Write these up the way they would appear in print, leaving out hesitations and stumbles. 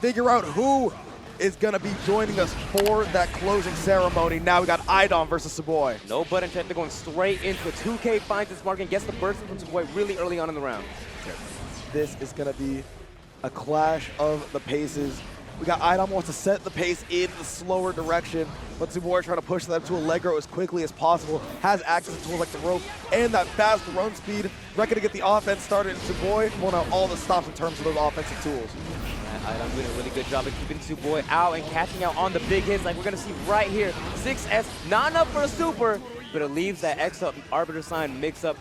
figure out who is going to be joining us for that closing ceremony. Now we got iDom versus Tsuboi. No button check, they're going straight into it. 2K finds this mark and gets the burst from Tsuboi really early on in the round. This is going to be a clash of the paces. We got iDom wants to set the pace in the slower direction, but Tsuboi trying to push them to Allegro as quickly as possible, has access to tools like the rope and that fast run speed, ready to get the offense started, and Tsuboi pulling out all the stops in terms of those offensive tools. iDom doing a really good job of keeping Tsuboi out and catching out on the big hits like we're going to see right here. 6S, not enough for a super, but it leaves that X up Arbiter sign mix up.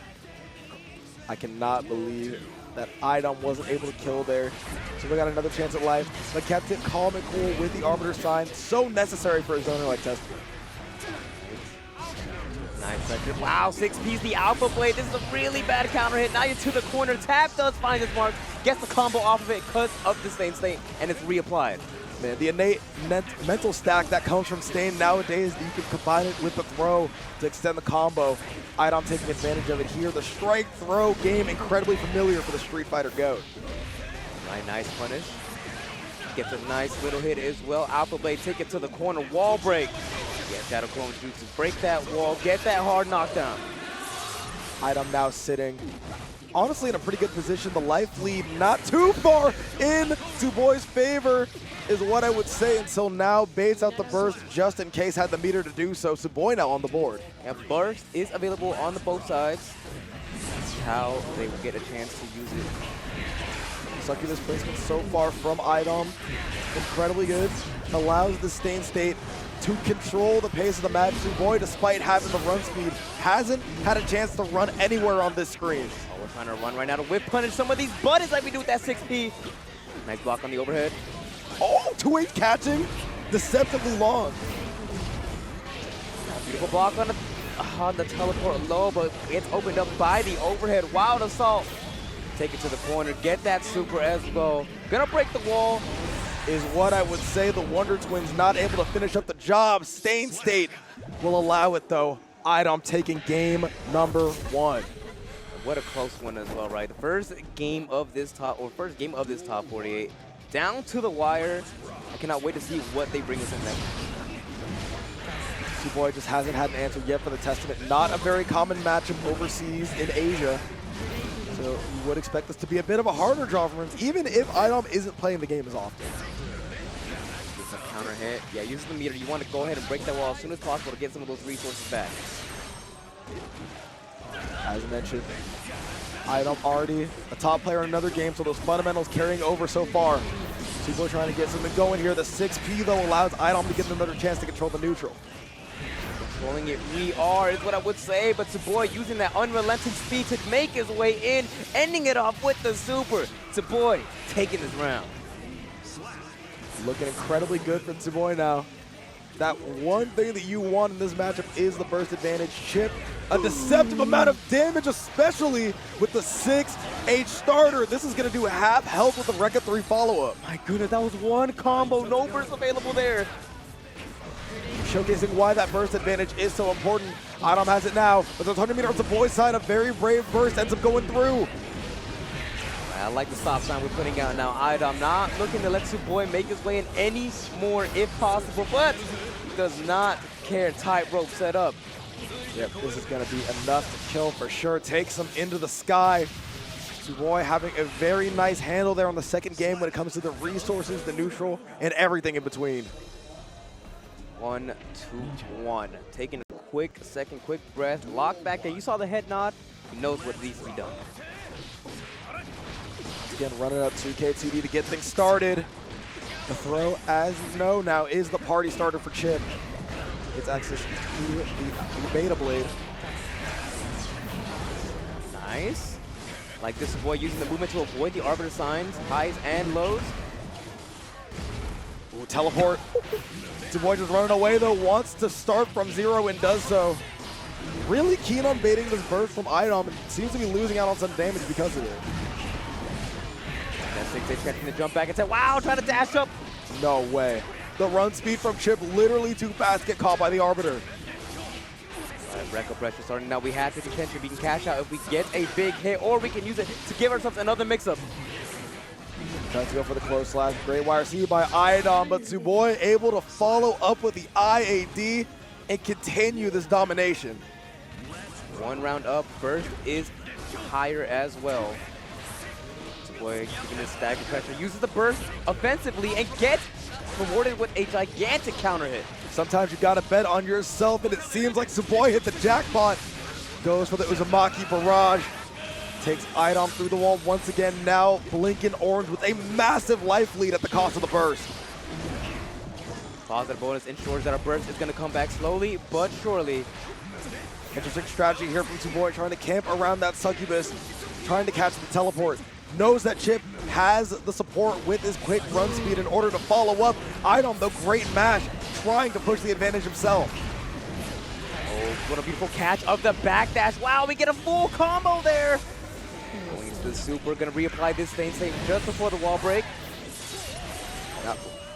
I cannot believe that iDom wasn't able to kill there. So we got another chance at life, but kept it calm and cool with the Arbiter sign. So necessary for a zoner like Testament. Nice pressure. Wow, 6P's the Alpha Blade. This is a really bad counter hit. Now you're to the corner. Tap does find his mark. Gets the combo off of it because of the Stain State, and it's reapplied. Man, the innate mental stack that comes from Stain nowadays, you can combine it with the throw to extend the combo. iDom taking advantage of it here. The strike throw game incredibly familiar for the Street Fighter GOAT. Nice punish. Gets a nice little hit as well. Alpha Blade take it to the corner. Wall break. Yeah, Shadow Clone Jutsu. Break that wall. Get that hard knockdown. iDom now sitting honestly in a pretty good position. The life lead not too far in Tsuboi's favor is what I would say until now. Baits out the burst just in case, had the meter to do so. Tsuboi now on the board. Yeah, burst is available on the both sides. That's how they will get a chance to use it. Succubus placement so far from iDom, incredibly good. Allows the Stain State to control the pace of the match. Tsuboi, despite having the run speed, hasn't had a chance to run anywhere on this screen. Oh, we're trying to run right now to whip punish some of these buttons like we do with that 6P. Nice block on the overhead. Oh, 2-8 catching, deceptively long. Beautiful block on the teleport low, but it's opened up by the overhead. Wild assault. Take it to the corner, get that super as well. Gonna break the wall. Is what I would say. The Wonder Twins not able to finish up the job. Stain State will allow it though. iDom taking game number 1. What a close one as well, right? The first game of this top 48. Down to the wire. I cannot wait to see what they bring us in next. Tsuboi just hasn't had an answer yet for the Testament. Not a very common matchup overseas in Asia. So you would expect this to be a bit of a harder draw for him, even if iDom isn't playing the game as often. It's a counter hit. Yeah, use the meter. You want to go ahead and break that wall as soon as possible to get some of those resources back. As mentioned, iDom already a top player in another game, so those fundamentals carrying over so far. Tsuboi trying to get something going here. The 6P though allows iDom to get another chance to control the neutral. Controlling it, we are, is what I would say, but Tsuboi using that unrelenting speed to make his way in, ending it off with the super. Tsuboi taking this round. Looking incredibly good for Tsuboi now. That one thing that you want in this matchup is the burst advantage. Chipp, a deceptive amount of damage, especially with the 6H starter. This is going to do half health with the Rekka 3 follow-up. My goodness, that was one combo, no burst available there. Showcasing why that burst advantage is so important. iDom has it now, but there's 100 meter on Tsuboi's side. A very brave burst ends up going through. I like the stop sign we're putting out now. iDom not looking to let Tsuboi make his way in any more if possible, but does not care. Tightrope set up. Yep, this is going to be enough to kill for sure. Takes him into the sky. Tsuboi having a very nice handle there on the second game when it comes to the resources, the neutral, and everything in between. 1, 2, 1. Taking a quick second, quick breath. Lock back there. You saw the head nod. He knows what needs to be done. Again, running up 2K2D to get things started. The throw, as you know now, is the party starter for Chipp. It's access to the Beta Blade. Nice. Like this boy using the movement to avoid the Arbiter signs, highs and lows. Ooh, teleport. Tsuboi just running away though, wants to start from 0 and does so. Really keen on baiting this burst from iDom and seems to be losing out on some damage because of it. That 6H catching the jump back and said, wow, trying to dash up. No way. The run speed from Chipp literally too fast, get caught by the Arbiter. Rekka pressure starting now. We have to potentially we can cash out if we get a big hit, or we can use it to give ourselves another mix-up. Tries to go for the close slash. Great YRC by iDom, but Tsuboi able to follow up with the IAD and continue this domination. One round up, burst is higher as well. Tsuboi keeping his stagger pressure, uses the burst offensively and gets rewarded with a gigantic counter hit. Sometimes you gotta bet on yourself, and it seems like Tsuboi hit the jackpot. Goes for the Uzumaki barrage. Takes iDom through the wall once again, now blinking orange with a massive life lead at the cost of the burst. Positive bonus ensures that our burst is going to come back slowly but surely. Interesting strategy here from Tsuboi, trying to camp around that succubus, trying to catch the teleport. Knows that Chipp has the support with his quick run speed in order to follow up. iDom, though, great mash, trying to push the advantage himself. Oh, what a beautiful catch of the backdash. Wow, we get a full combo there. Going into the super, going to reapply this stain state just before the wall break.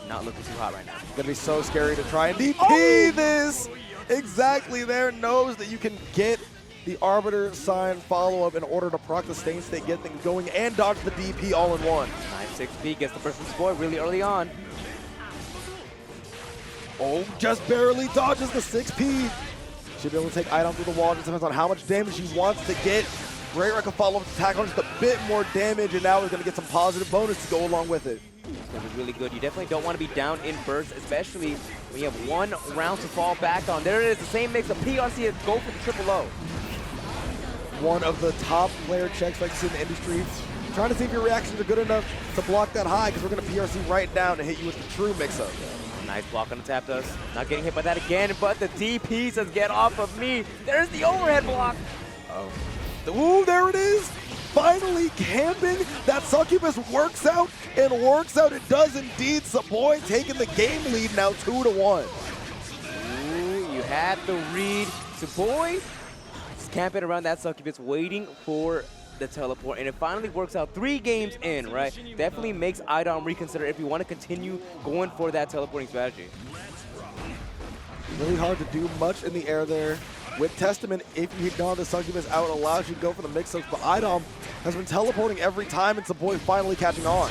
Not looking too hot right now. Gonna be so scary to try and DP this. Exactly there, knows that you can get the Arbiter sign follow-up in order to proc the stain state, get things going, and dodge the DP all in one. Nice 6P, gets the first from Tsuboi really early on. Oh, just barely dodges the 6P. Should be able to take iDom through the wall, just depends on how much damage he wants to get. Great Wreck of follow-up attack on just a bit more damage, and now we're gonna get some positive bonus to go along with it. This is really good. You definitely don't want to be down in burst, especially when you have one round to fall back on. There it is, the same mix of PRC and go for the triple O. One of the top player checks like this in the industry. Trying to see if your reactions are good enough to block that high, because we're going to PRC right down and hit you with the true mix-up. Nice block on the tap dust. Not getting hit by that again, but the DP says get off of me. There's the overhead block. Ooh, there it is. Finally camping. That succubus works out and works out. It does indeed. Tsuboi taking the game lead now 2-1. Ooh, you had the read. Tsuboi just camping around that succubus, waiting for the teleport, and it finally works out 3 games in, right? Definitely makes iDom reconsider if you want to continue going for that teleporting strategy. Really hard to do much in the air there. With Testament, if you ignore the succubus out, it allows you to go for the mix-ups, but iDom has been teleporting every time, and Tsuboi finally catching on.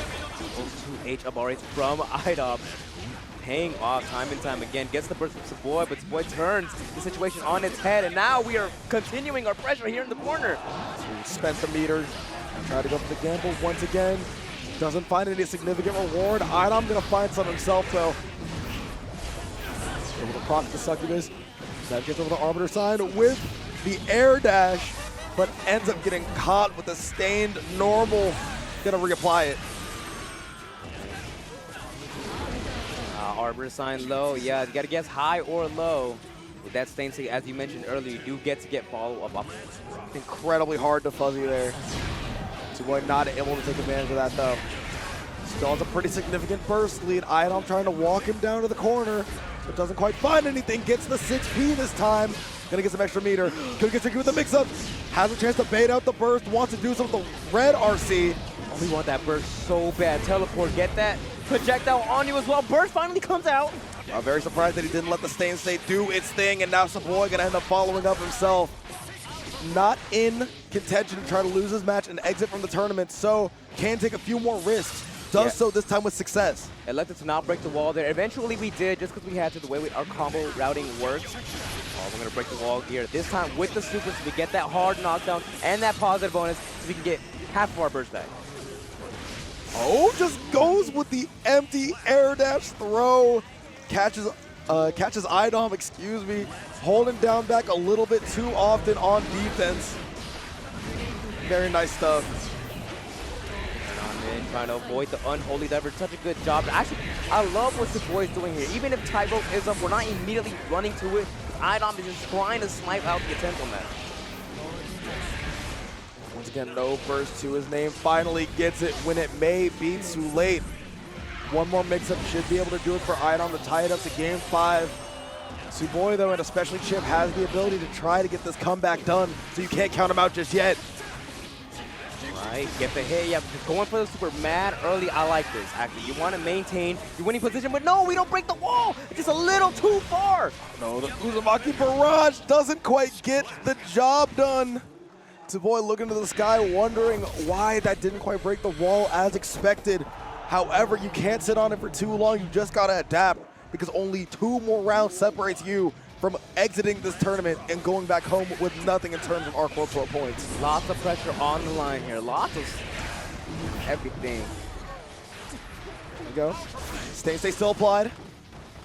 Those 2 HMRAs from iDom paying off time and time again. Gets the burst from Tsuboi, but Tsuboi turns the situation on its head, and now we are continuing our pressure here in the corner. Spent the meter, tried to go for the gamble once again. Doesn't find any significant reward. iDom gonna find some himself though. Able to proc the succubus. That gets over the Arbiter sign with the air dash, but ends up getting caught with the stained normal. Gonna reapply it. Arbiter sign low, yeah, you gotta guess high or low. With that stain state, as you mentioned earlier, you do get to get follow-up off. Incredibly hard to fuzzy there. Tsuboi not able to take advantage of that though. Still has a pretty significant burst lead. iDom trying to walk him down to the corner, but doesn't quite find anything. Gets the 6P this time. Gonna get some extra meter. Could get tricky with the mix-up. Has a chance to bait out the burst. Wants to do some with the red RC. Oh, we want that burst so bad. Teleport, get that projectile on you as well. Burst finally comes out. I'm very surprised that he didn't let the stain state do its thing, and now Tsuboi gonna end up following up himself. Not in contention to try to lose his match and exit from the tournament, so can take a few more risks. Does so this time with success. Elected to not break the wall there. Eventually we did, just because we had to, the way our combo routing works. Oh, we're going to break the wall here. This time with the super, so we get that hard knockdown and that positive bonus, so we can get half of our burst back. Oh, just goes with the empty air dash throw. Catches iDom, excuse me, holding down back a little bit too often on defense. Very nice stuff. Trying to avoid the unholy diverge. Such a good job. Actually, I love what Tsuboi is doing here. Even if tightrope is up, we're not immediately running to it. iDom is just trying to snipe out the attempt on that. Once again, no burst to his name. Finally gets it when it may be too late. One more mix-up should be able to do it for iDom to tie it up to game 5. Tsuboi, though, and especially Chipp, has the ability to try to get this comeback done, so you can't count him out just yet. Right, get the hit. Yeah, going for the super mad early. I like this, actually. You want to maintain your winning position, but no, we don't break the wall. It's just a little too far. No, the Uzumaki barrage doesn't quite get the job done. Tsuboi looking to the sky, wondering why that didn't quite break the wall as expected. However, you can't sit on it for too long. You just got to adapt because only 2 more rounds separates you from exiting this tournament and going back home with nothing in terms of Arc World Tour points. Lots of pressure on the line here. Lots of everything. There we go. Stay still applied.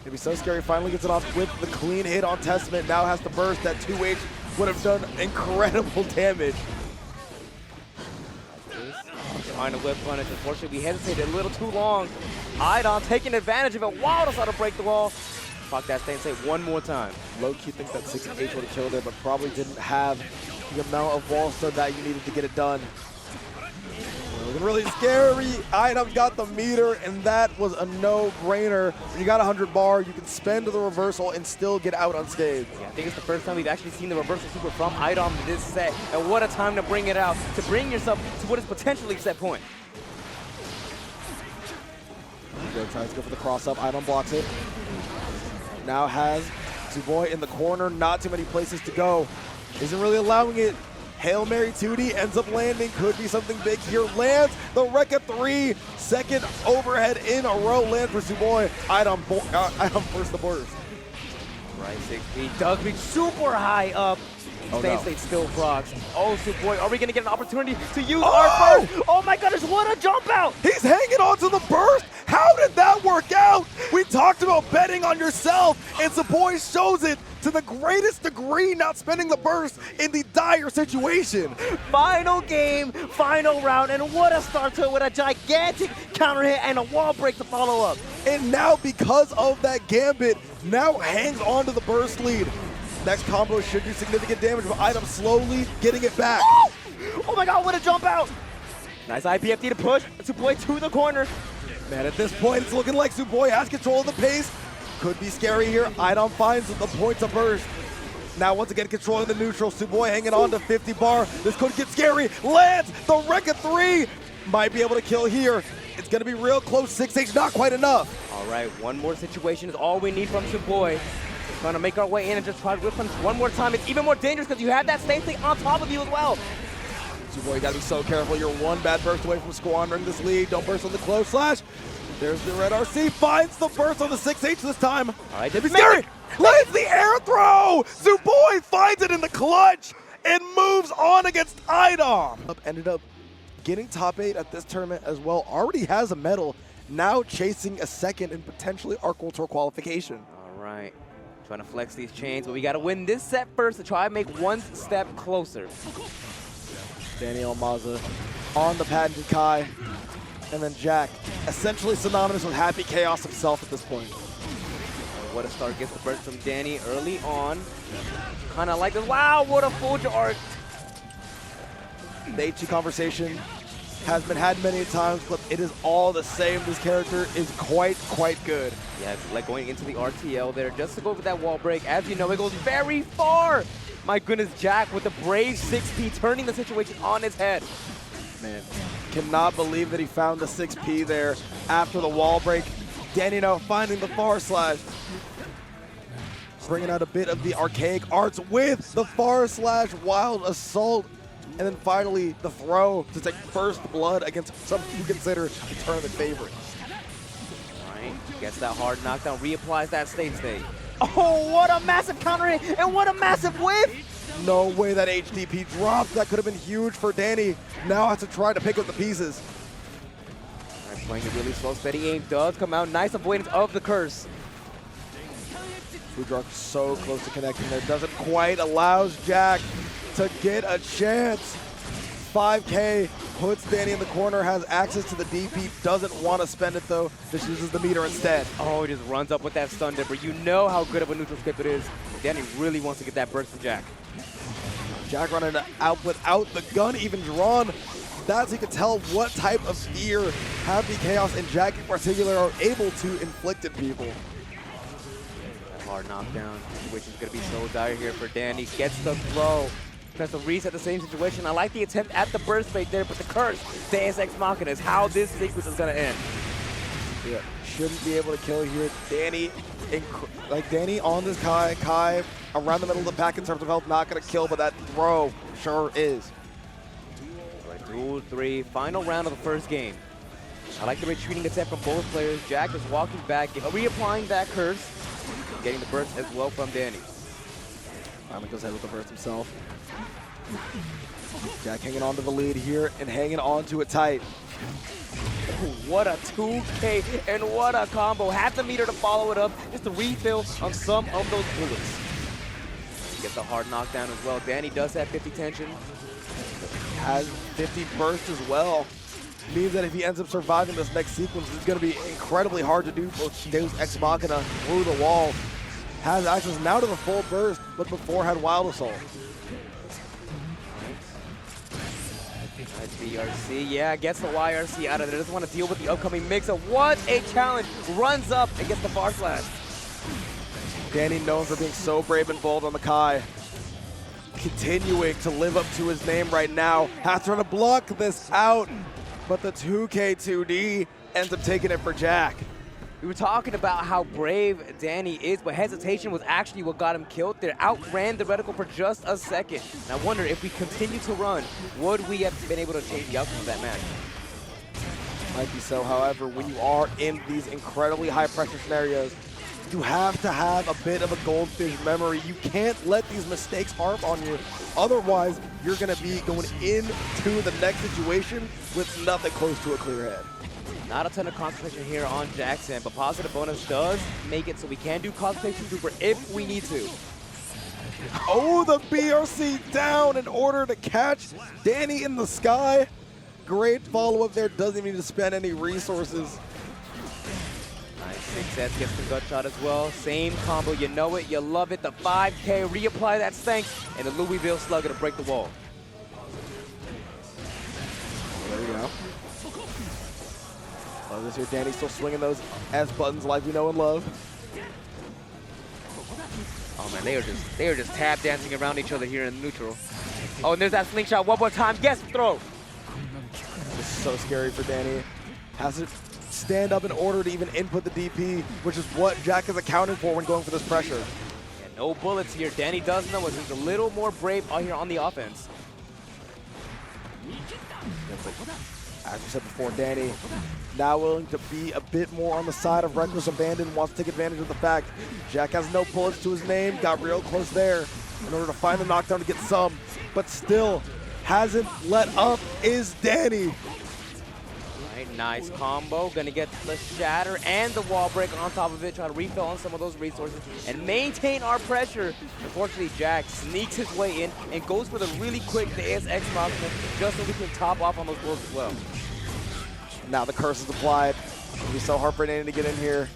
It'd be so scary. Finally gets it off with the clean hit on Testament. Now has to burst. That 2H would have done incredible damage. Trying to whip punish. Unfortunately, we hesitated a little too long. iDom taking advantage of it. Wow, that's how to break the wall. Fuck that stay and say one more time. Low-key think that 6H would have killed it, but probably didn't have the amount of wall stud that you needed to get it done. Looking really scary. iDom got the meter, and that was a no-brainer. When you got 100 bar, you can spend the reversal and still get out unscathed. Yeah, I think it's the first time we've actually seen the reversal super from iDom this set, and what a time to bring it out, to bring yourself to what is potentially set point. Good, tries to go for the cross-up. iDom blocks it. Now has Tsuboi in the corner. Not too many places to go. Isn't really allowing it. Hail Mary 2D ends up landing. Could be something big here. Lands the Rekka 3. Second overhead in a row lands for Tsuboi. iDom first the burst. Right, 6 does be super high up. State still procs. Oh, Tsuboi, are we going to get an opportunity to use our burst? Oh my goodness, what a jump out! He's hanging on to the burst. How did that work out? We talked about betting on yourself, and Tsuboi shows it to the greatest degree, not spending the burst in the dire situation. Final game, final round, and what a start to it with a gigantic counter hit and a wall break to follow up. And now, because of that gambit, now hangs on to the burst lead. Next combo should do significant damage, but iDom slowly getting it back. Oh my god, what a jump out! Nice IPFD to push, Tsuboi to the corner. Man, at this point, it's looking like Tsuboi has control of the pace. Could be scary here. iDom finds the point to burst. Now, once again, controlling the neutral. Tsuboi hanging on to 50 bar. This could get scary. Lands the Rekka 3. Might be able to kill here. It's going to be real close. 6H, not quite enough. All right, one more situation is all we need from Tsuboi. Trying to make our way in and just try to whip punch one more time. It's even more dangerous because you have that same thing on top of you as well. Tsuboi, you got to be so careful. You're one bad burst away from squandering this lead. Don't burst on the close slash. There's the red RC. Finds the burst on the 6H this time. All right, be scary. Lands the air throw. Tsuboi finds it in the clutch and moves on against iDom. Ended up getting top 8 at this tournament as well. Already has a medal. Now chasing a second and potentially Arc World Tour qualification. All right. Trying to flex these chains, but we got to win this set first to try and make one step closer. Dany on Maza on the patented Kai. And then Jack, essentially synonymous with Happy Chaos himself at this point. What a start, gets the burst from Dany early on. Kind of like this. Wow, what a full art. The HG conversation has been had many times, but it is all the same. This character is quite good. Yeah, like going into the RTL there, just to go for that wall break. As you know, it goes very far. My goodness, Jack with the brave 6P, turning the situation on its head. Man, cannot believe that he found the 6P there after the wall break. Dany now finding the far slash. Bringing out a bit of the archaic arts with the far slash wild assault. And then finally the throw to take first blood against some you consider a tournament favorite. All right, gets that hard knockdown, reapplies that state. Oh, what a massive counter hit and what a massive whiff! No way that HDP dropped. That could have been huge for Dany. Now has to try to pick up the pieces. All right, playing it really slow, steady aim does come out. Nice avoidance of the curse. Fudrak so close to connecting there. Doesn't quite allows Jack to get a chance. 5K puts Dany in the corner, has access to the DP, doesn't want to spend it though, just uses the meter instead. Oh, he just runs up with that stun dipper. You know how good of a neutral skip it is. Dany really wants to get that burst from Jack. Jack running out without the gun even drawn. That's you can tell what type of fear Happy Chaos and Jack in particular are able to inflict at people. That hard knockdown, which is going to be so dire here for Dany. Gets the throw. Tries to reset the same situation. I like the attempt at the burst fake there, but the curse, Deus Ex Machina, is how this sequence is going to end. Yeah, shouldn't be able to kill here. Dany on this Kai around the middle of the pack in terms of health, not going to kill, but that throw sure is. All right, duel 3, final round of the first game. I like the retreating attack from both players. Jack is walking back, reapplying that curse, getting the burst as well from Dany. Finally goes ahead with the burst himself. Jack hanging on to the lead here and hanging on to it tight. What a 2K and what a combo. Half the meter to follow it up. Just a refill on some of those bullets. Get the hard knockdown as well. Dany does have 50 tension. Has 50 burst as well. Means that if he ends up surviving this next sequence, it's going to be incredibly hard to do both Deus Ex Machina through the wall. Has access now to the full burst, but before had Wild Assault. Nice BRC, yeah, gets the YRC out of there. Doesn't want to deal with the upcoming mix-up. What a challenge! Runs up and gets the Far Slash. Dany known for being so brave and bold on the Kai. Continuing to live up to his name right now. Has to try to block this out, but the 2K2D ends up taking it for Jack. We were talking about how brave Dany is, but hesitation was actually what got him killed there. Outran the reticle for just a second. And I wonder if we continue to run, would we have been able to change the outcome of that match? Might be so, however, when you are in these incredibly high pressure scenarios, you have to have a bit of a goldfish memory. You can't let these mistakes harp on you. Otherwise, you're going to be going into the next situation with nothing close to a clear head. Not a ton of concentration here on Jackson, but positive bonus does make it so we can do concentration super if we need to. Oh, the BRC down in order to catch Dany in the sky. Great follow-up there. Doesn't even need to spend any resources. Nice 6S gets the gut shot as well. Same combo, you know it, you love it. The 5K, reapply that stank, and the Louisville Slugger to break the wall. There we go. Love this here. Dany still swinging those S buttons like we know and love. Oh man, they are just tap dancing around each other here in neutral. Oh, and there's that slingshot one more time. Guess throw. This is so scary for Dany. Has to stand up in order to even input the DP, which is what Jack is accounting for when going for this pressure. Yeah, no bullets here. Dany does know it. He's a little more brave out here on the offense. As we said before, Dany now willing to be a bit more on the side of reckless abandon, wants to take advantage of the fact Jack has no bullets to his name, got real close there in order to find the knockdown to get some, but still hasn't let up is Dany. Right, nice combo, gonna get the shatter and the wall break on top of it, try to refill on some of those resources and maintain our pressure. Unfortunately, Jack sneaks his way in and goes for the really quick Deus Ex Machina just so we can top off on those bullets as well. Now the curse is applied. It'll be so hard for Dany to get in here.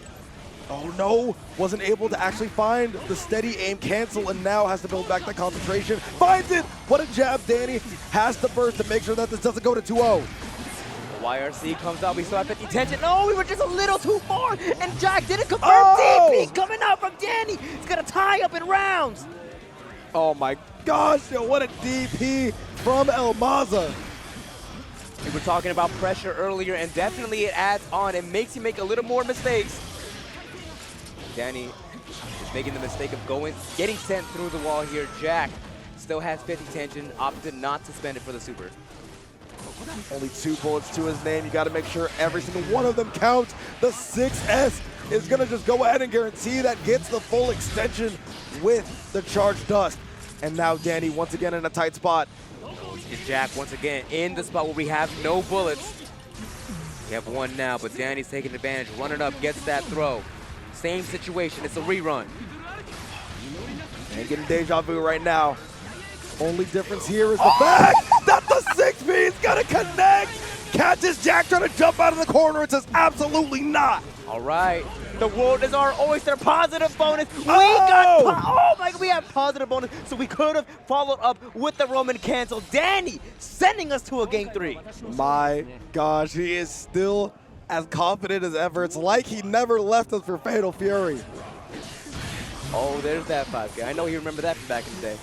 Oh no, wasn't able to actually find the steady aim cancel and now has to build back the concentration. Finds it! What a jab, Dany. Has to burst to make sure that this doesn't go to 2-0. YRC comes out, we still have 50 tension. No, we were just a little too far, and Jack didn't confirm. Oh! DP coming out from Dany. He's gonna tie up in rounds. Oh my gosh, yo, what a DP from El Maza. We were talking about pressure earlier, and definitely it adds on. It makes you make a little more mistakes. Dany is making the mistake of getting sent through the wall here. Jack still has 50 tension, opted not to spend it for the super. Only 2 bullets to his name. You got to make sure every single one of them counts. The 6S is going to just go ahead and guarantee that gets the full extension with the charged dust. And now Dany once again in a tight spot. Jack once again in the spot where we have no bullets. We have one now, but Dany's taking advantage. Running up, gets that throw. Same situation, it's a rerun. And getting deja vu right now. Only difference here is the fact that the 6B is gonna connect. Catches Jack trying to jump out of the corner and says absolutely not. All right, the world is our oyster. Positive bonus. Oh! We have positive bonus, so we could have followed up with the Roman cancel. Dany sending us to a game 3. My gosh, he is still as confident as ever. It's like he never left us for Fatal Fury. Oh, there's that 5K. I know you remember that from back in the day.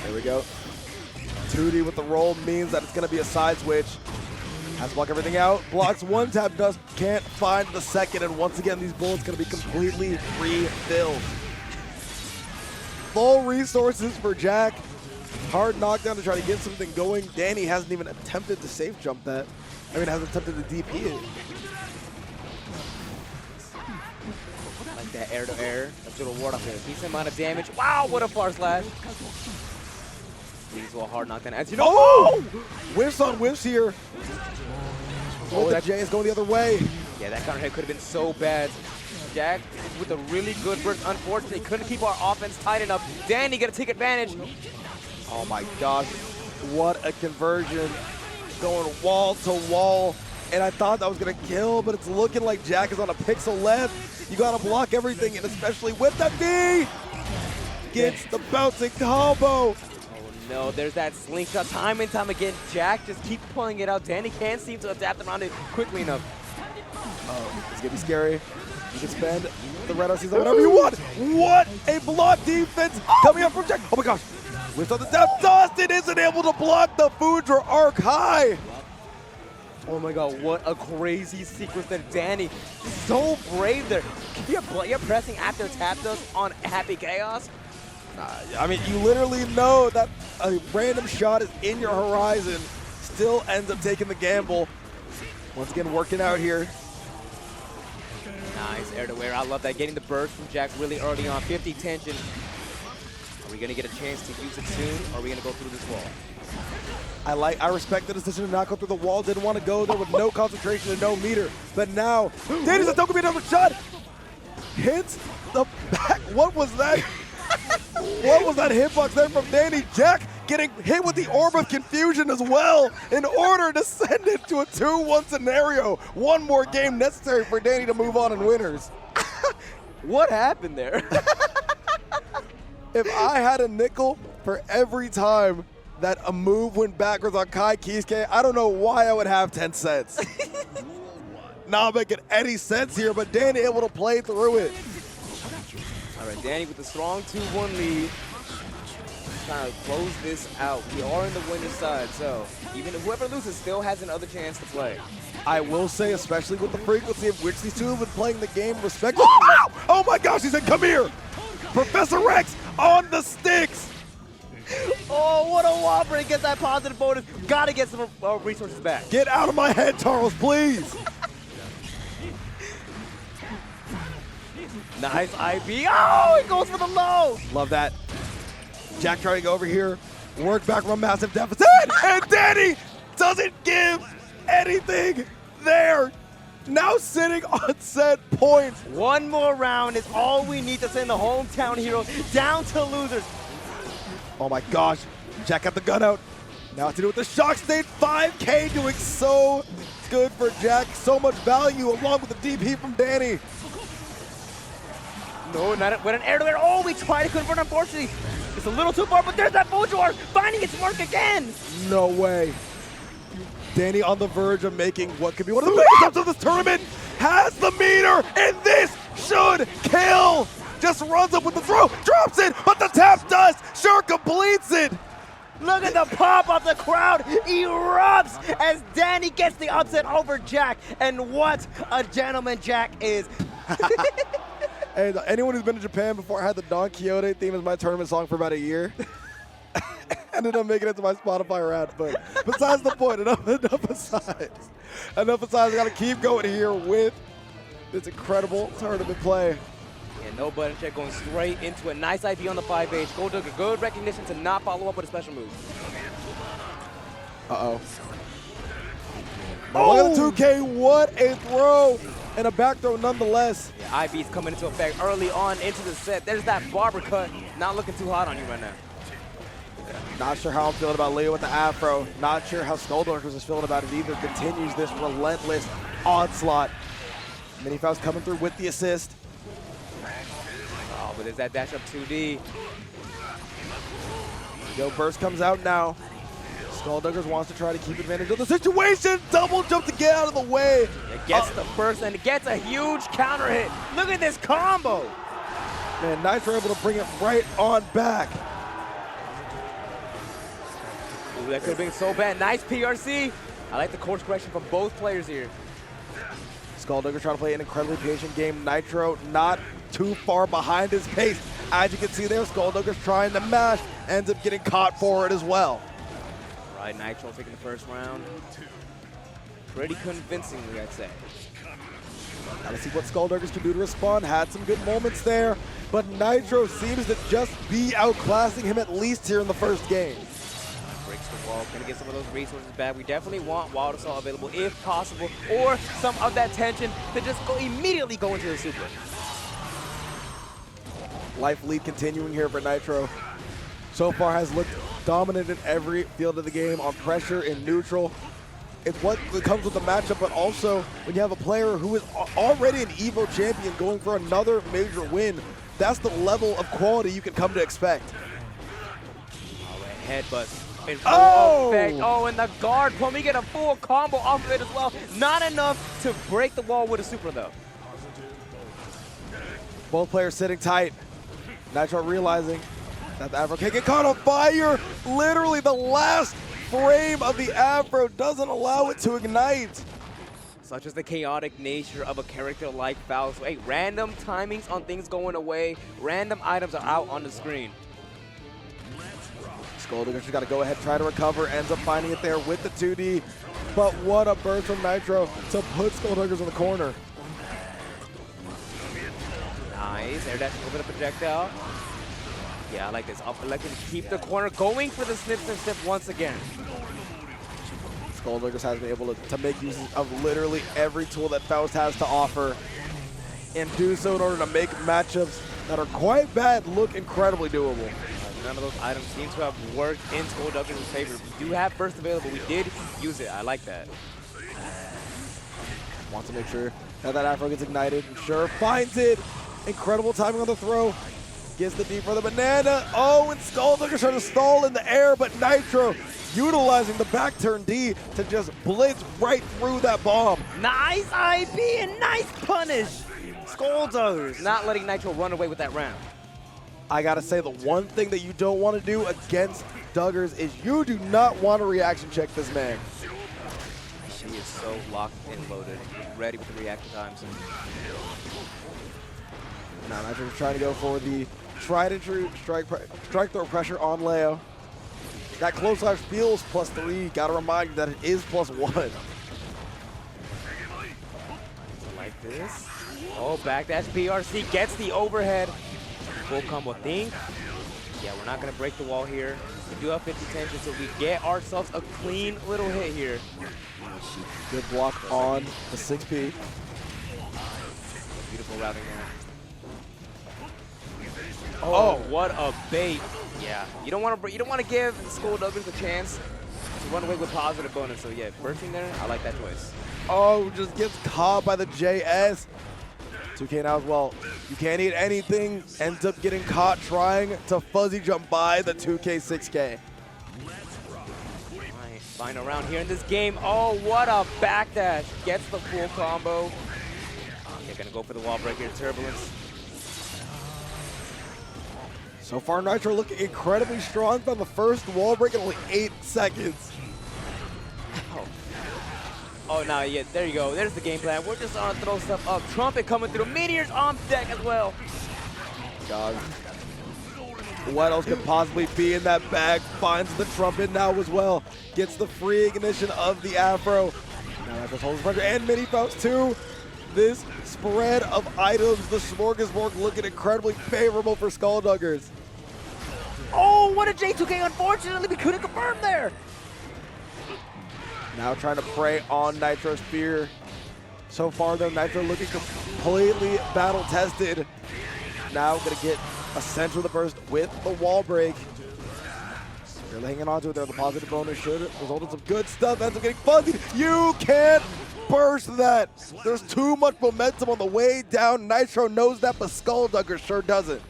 There we go. 2D with the roll means that it's going to be a side switch. Has to block everything out. Blocks one tap dust, can't find the second, and once again, these bullets going to be completely refilled. Full resources for Jack. Hard knockdown to try to get something going. Dany hasn't even attempted to safe jump that. I mean, has attempted to DP it. Like that air-to-air. That's a little ward off there. Decent amount of damage. Wow, what a far slash. Leads to a hard knockdown. As you know, oh! Whiffs on whiffs here. Oh, that J is going the other way. Yeah, that counter hit could have been so bad. Jack with a really good burst. Unfortunately, couldn't keep our offense tight enough. Dany gonna take advantage. Oh my gosh, what a conversion. Going wall to wall. And I thought that was gonna kill, but it's looking like Jack is on a pixel left. You gotta block everything, and especially with that D. Gets the bouncing combo. No, there's that slingshot time and time again. Jack just keeps pulling it out. Dany can't seem to adapt around it quickly enough. Oh, it's gonna be scary. You can spend the red season whatever you want. What a block defense coming up from Jack. Oh my gosh. Whiffs on the depth. Dustin isn't able to block the Foudre arc high. Oh my god, what a crazy sequence that Dany. So brave there. You're pressing after tap dust on Happy Chaos. I mean, you literally know that a random shot is in your horizon, still ends up taking the gamble. Once again, working out here. Nice air-to-air. I love that. Getting the burst from Jack really early on. 50 tension. Are we going to get a chance to use it soon, or are we going to go through this wall? I respect the decision to not go through the wall. Didn't want to go there with no concentration and no meter. But now, Dany's still going to be another shot. Hits the back. What was that? What was that hitbox there from Dany? Jack getting hit with the Orb of Confusion as well in order to send it to a 2-1 scenario. One more game necessary for Dany to move on in winners. What happened there? If I had a nickel for every time that a move went backwards on Kai Kisuke, I don't know why I would have 10 cents. Not making any sense here, but Dany able to play through it. All right, Dany with a strong 2-1 lead. Trying to close this out. We are in the winner's side, so even if whoever loses still has another chance to play. I will say, especially with the frequency of which these two have been playing the game respectively. Oh my gosh, he said, come here. Professor Rex on the sticks. Oh, what a whopper. He gets that positive bonus. Got to get some resources back. Get out of my head, Charles, please. Nice IB. Oh, he goes for the low. Love that. Jack trying to go over here, work back from a massive deficit, and Dany doesn't give anything there. Now sitting on set points. One more round is all we need to send the hometown heroes down to losers. Oh my gosh, Jack got the gun out. Now to do with the shock state, 5K doing so good for Jack. So much value along with the DP from Dany. No, not with an air-to-air. Oh, we tried to convert, unfortunately. It's a little too far, but there's that Foudre finding its mark again. No way. Dany on the verge of making what could be one of the biggest steps of this tournament. Has the meter, and this should kill. Just runs up with the throw, drops it, but the tap dust sure completes it. Look at the pop of the crowd erupts as Dany gets the upset over Jack. And what a gentleman Jack is. And anyone who's been to Japan before, I had the Don Quixote theme as my tournament song for about a year. Ended up making it to my Spotify rap, but besides the point, enough aside. I got to keep going here with this incredible tournament play. Yeah, no button check, going straight into a nice IV on the 5H. SkullDuggers, good recognition to not follow up with a special move. Uh-oh. Oh! Look at the 2K, what a throw! And a back throw nonetheless. Yeah, IB's coming into effect early on into the set. There's that barber cut. Not looking too hot on you right now. Not sure how I'm feeling about Leo with the afro. Not sure how SkullDuggers is feeling about it either. Continues this relentless onslaught. Mini Faust coming through with the assist. Oh, but there's that dash up 2D. Yo, burst comes out now. SkullDuggers wants to try to keep advantage of the situation. Double jump to get out of the way. It gets the first and it gets a huge counter hit. Look at this combo. Man, Nitro able to bring it right on back. Ooh, that could have been so bad. Nice PRC. I like the course correction from both players here. SkullDuggers trying to play an incredibly patient game. Nitro not too far behind his pace. As you can see there, SkullDuggers trying to mash, ends up getting caught for it as well. Right, Nitro taking the first round. pretty convincingly, I'd say. Gotta see what SkullDuggers can do to respond. Had some good moments there, but Nitro seems to just be outclassing him at least here in the first game. Breaks the wall, gonna get some of those resources back. We definitely want Wild Assault available if possible, or some of that tension to just immediately go into the super. Life lead continuing here for Nitro. So far has looked dominant in every field of the game, on pressure, in neutral. It's what comes with the matchup, but also when you have a player who is already an EVO champion going for another major win, that's the level of quality you can come to expect. All right, headbutt in full effect. Oh, and the guard pull. We get a full combo off of it as well. Not enough to break the wall with a super, though. Both players sitting tight. Nitro realizing that the Afro can't get caught on fire. Literally the last frame of the Afro doesn't allow it to ignite. Such as the chaotic nature of a character like Faust. Hey, random timings on things going away, random items are out on the screen. SkullDuggers just got to go ahead, try to recover, ends up finding it there with the 2D. But what a burst from Nitro to put SkullDuggers in the corner. Nice, air dash over the projectile. Yeah, I like this. I like him to keep the corner going for the snip once again. SkullDuggers has been able to make use of literally every tool that Faust has to offer and do so in order to make matchups that are quite bad look incredibly doable. None of those items seem to have worked in SkullDuggers' favor. We do have burst available. We did use it. I like that. Wants to make sure that Afro gets ignited. Sure, finds it. Incredible timing on the throw. Gets the D for the banana. Oh, and SkullDuggers trying to stall in the air, but Nitro utilizing the back turn D to just blitz right through that bomb. Nice IP and nice punish. SkullDuggers not letting Nitro run away with that round. I gotta say, the one thing that you don't want to do against Duggers is you do not want to reaction check this man. She is so locked and loaded, ready with the reaction times. Now Nitro's trying to go for the tried and true strike throw pressure on Leo. That close slash feels +3. Gotta remind you that it is +1. Like this. Oh, backdash PRC gets the overhead. Full combo think. Yeah, we're not gonna break the wall here. We do have 50 tension, so we get ourselves a clean little hit here. Good block on the 6P. Beautiful routing there. Oh, what a bait! Yeah, you don't want to give SkullDuggers a chance to run away with positive bonus. So yeah, bursting there, I like that choice. Oh, just gets caught by the JS. 2K now as well. You can't eat anything. Ends up getting caught trying to fuzzy jump by the 2K 6K. Final round here in this game. Oh, what a backdash! Gets the full combo. They're gonna go for the wall breaker, turbulence. So far, Nitro looking incredibly strong from the first wall break in only 8 seconds. Oh, no, yeah, there you go. There's the game plan. We're just gonna throw stuff up. Trumpet coming through. Meteors on deck as well. God. What else could possibly be in that bag? Finds the trumpet now as well. Gets the free ignition of the Afro. Now Nitro holds pressure and mini Faust too. This spread of items, the smorgasbord, looking incredibly favorable for SkullDuggers. Oh, what a J2K. Unfortunately, we couldn't confirm there. Now trying to prey on Nitro's fear. So far, though, Nitro looking completely battle-tested. Now going to get a center of the burst with the wall break. They're hanging on to it there. The positive bonus should result in some good stuff. Ends up getting fuzzy. You can't burst that. There's too much momentum on the way down. Nitro knows that, but SkullDuggers sure doesn't.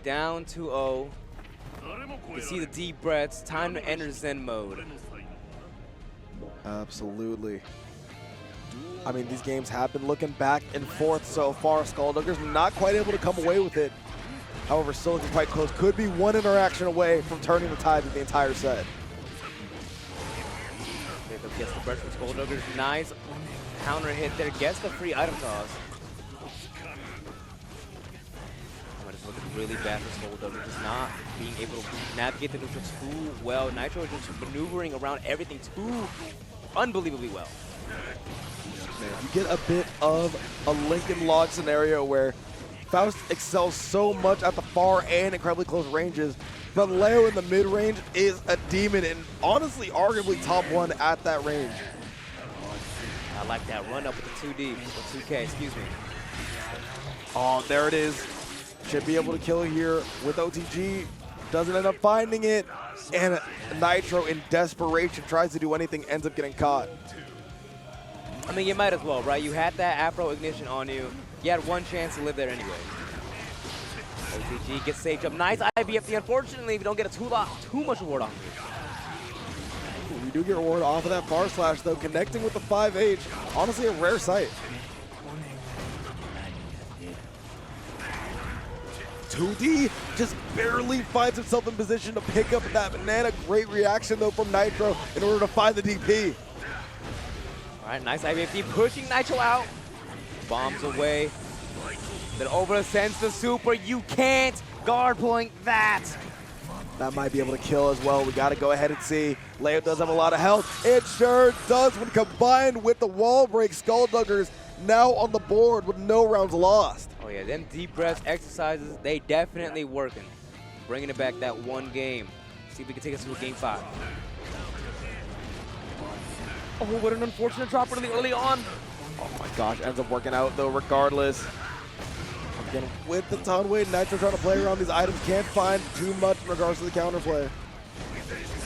Down 2-0. You see the deep breaths. Time to enter Zen mode. Absolutely. I mean, these games have been looking back and forth so far. SkullDuggers not quite able to come away with it. However, still looking quite close. Could be one interaction away from turning the tide of the entire set. Gets the burst from SkullDuggers. Nice counter hit there. Gets the free item toss. It's looking really bad for SkullDuggers. Just not being able to navigate the neutral too well. Nitro is just maneuvering around everything too unbelievably well. You get a bit of a Lincoln Log scenario where Faust excels so much at the far and incredibly close ranges, but Leo in the mid-range is a demon and honestly arguably top 1 at that range. I like that run up with the 2D, or 2K, excuse me. Oh, there it is. Should be able to kill here with OTG. Doesn't end up finding it. And Nitro in desperation tries to do anything, ends up getting caught. I mean, you might as well, right? You had that Afro Ignition on you. You had one chance to live there anyway. OTG gets Sage up. Nice IBFD. Unfortunately, we don't get too much reward off of it. We do get reward off of that far slash, though. Connecting with the 5H, honestly a rare sight. 2D just barely finds himself in position to pick up that banana. Great reaction, though, from Nitro in order to find the DP. All right, nice IBFD pushing Nitro out. Bombs away. Then over sends the super. You can't guard point that. That might be able to kill as well. We got to go ahead and see. Leo does have a lot of health. It sure does when combined with the wall break. SkullDuggers now on the board with no rounds lost. Oh yeah, them deep breaths exercises, they definitely working. Bringing it back that one game. See if we can take us to a game 5. Oh, what an unfortunate drop really early on. Oh my gosh, ends up working out though regardless. Again, with the Tourney, Nitro trying to play around these items, can't find too much in regards to the counterplay.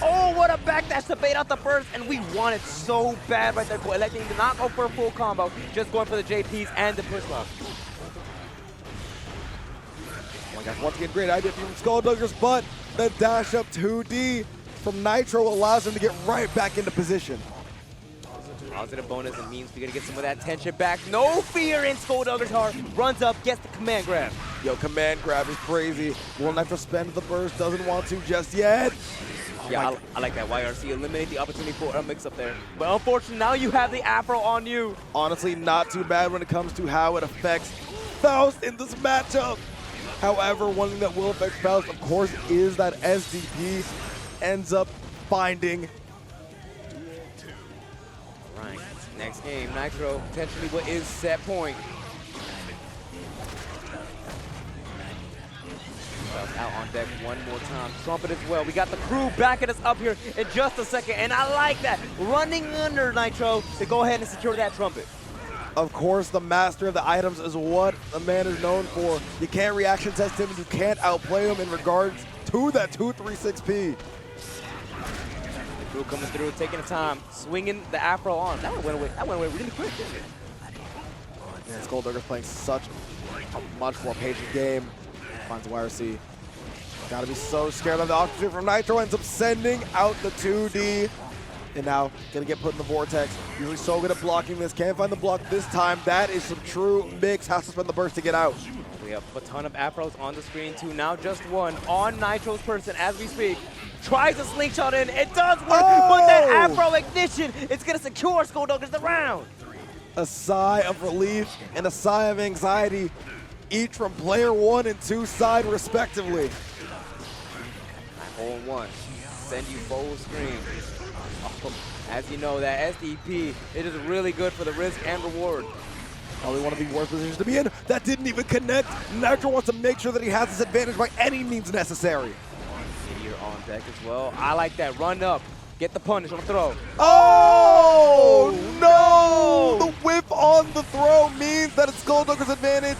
Oh, what a backdash to bait out the burst, and we want it so bad right there. Electing to not go for a full combo, just going for the JPs and the push lock. Oh my gosh, once again, great idea from SkullDuggers, but the dash up 2D from Nitro allows him to get right back into position. Positive bonus, it means we're gonna get some of that tension back. No fear in SkullDuggers' heart. Runs up, gets the command grab. Yo, command grab is crazy. Will Nitro spend the burst, doesn't want to just yet. Yeah, I like that YRC. Eliminate the opportunity for a mix-up there. But unfortunately, now you have the Afro on you. Honestly, not too bad when it comes to how it affects Faust in this matchup. However, one thing that will affect Faust, of course, is that SDP ends up finding. Right, next game, Nitro, potentially what is set point. Out on deck one more time. Trumpet as well. We got the crew backing us up here in just a second, and I like that. Running under Nitro to go ahead and secure that trumpet. Of course, the master of the items is what the man is known for. You can't reaction test him and you can't outplay him in regards to that 236P. The crew coming through, taking the time, swinging the Afro on. That one went away really quick, didn't it? Yeah, SkullDuggers playing such a much more patient game. Finds YRC. Gotta be so scared of the opportunity from Nitro. Ends up sending out the 2D. And now gonna get put in the vortex. Usually so good at blocking this. Can't find the block this time. That is some true mix. Has to spend the burst to get out. We have a ton of Afros on the screen too. Now just one on Nitro's person as we speak. Tries to slingshot in. It does work, but that Afro ignition, it's gonna secure SkullDuggers the round. A sigh of relief and a sigh of anxiety, each from player 1 and 2 side respectively. Hole in one. Send you full screen. Oh, as you know, that SDP, it is really good for the risk and reward. Probably one of the worst positions to be in. That didn't even connect. Nitro wants to make sure that he has this advantage by any means necessary. Meteor on deck as well. I like that. Run up. Get the punish on the throw. Oh, no! The whip on the throw means that it's SkullDuggers' advantage.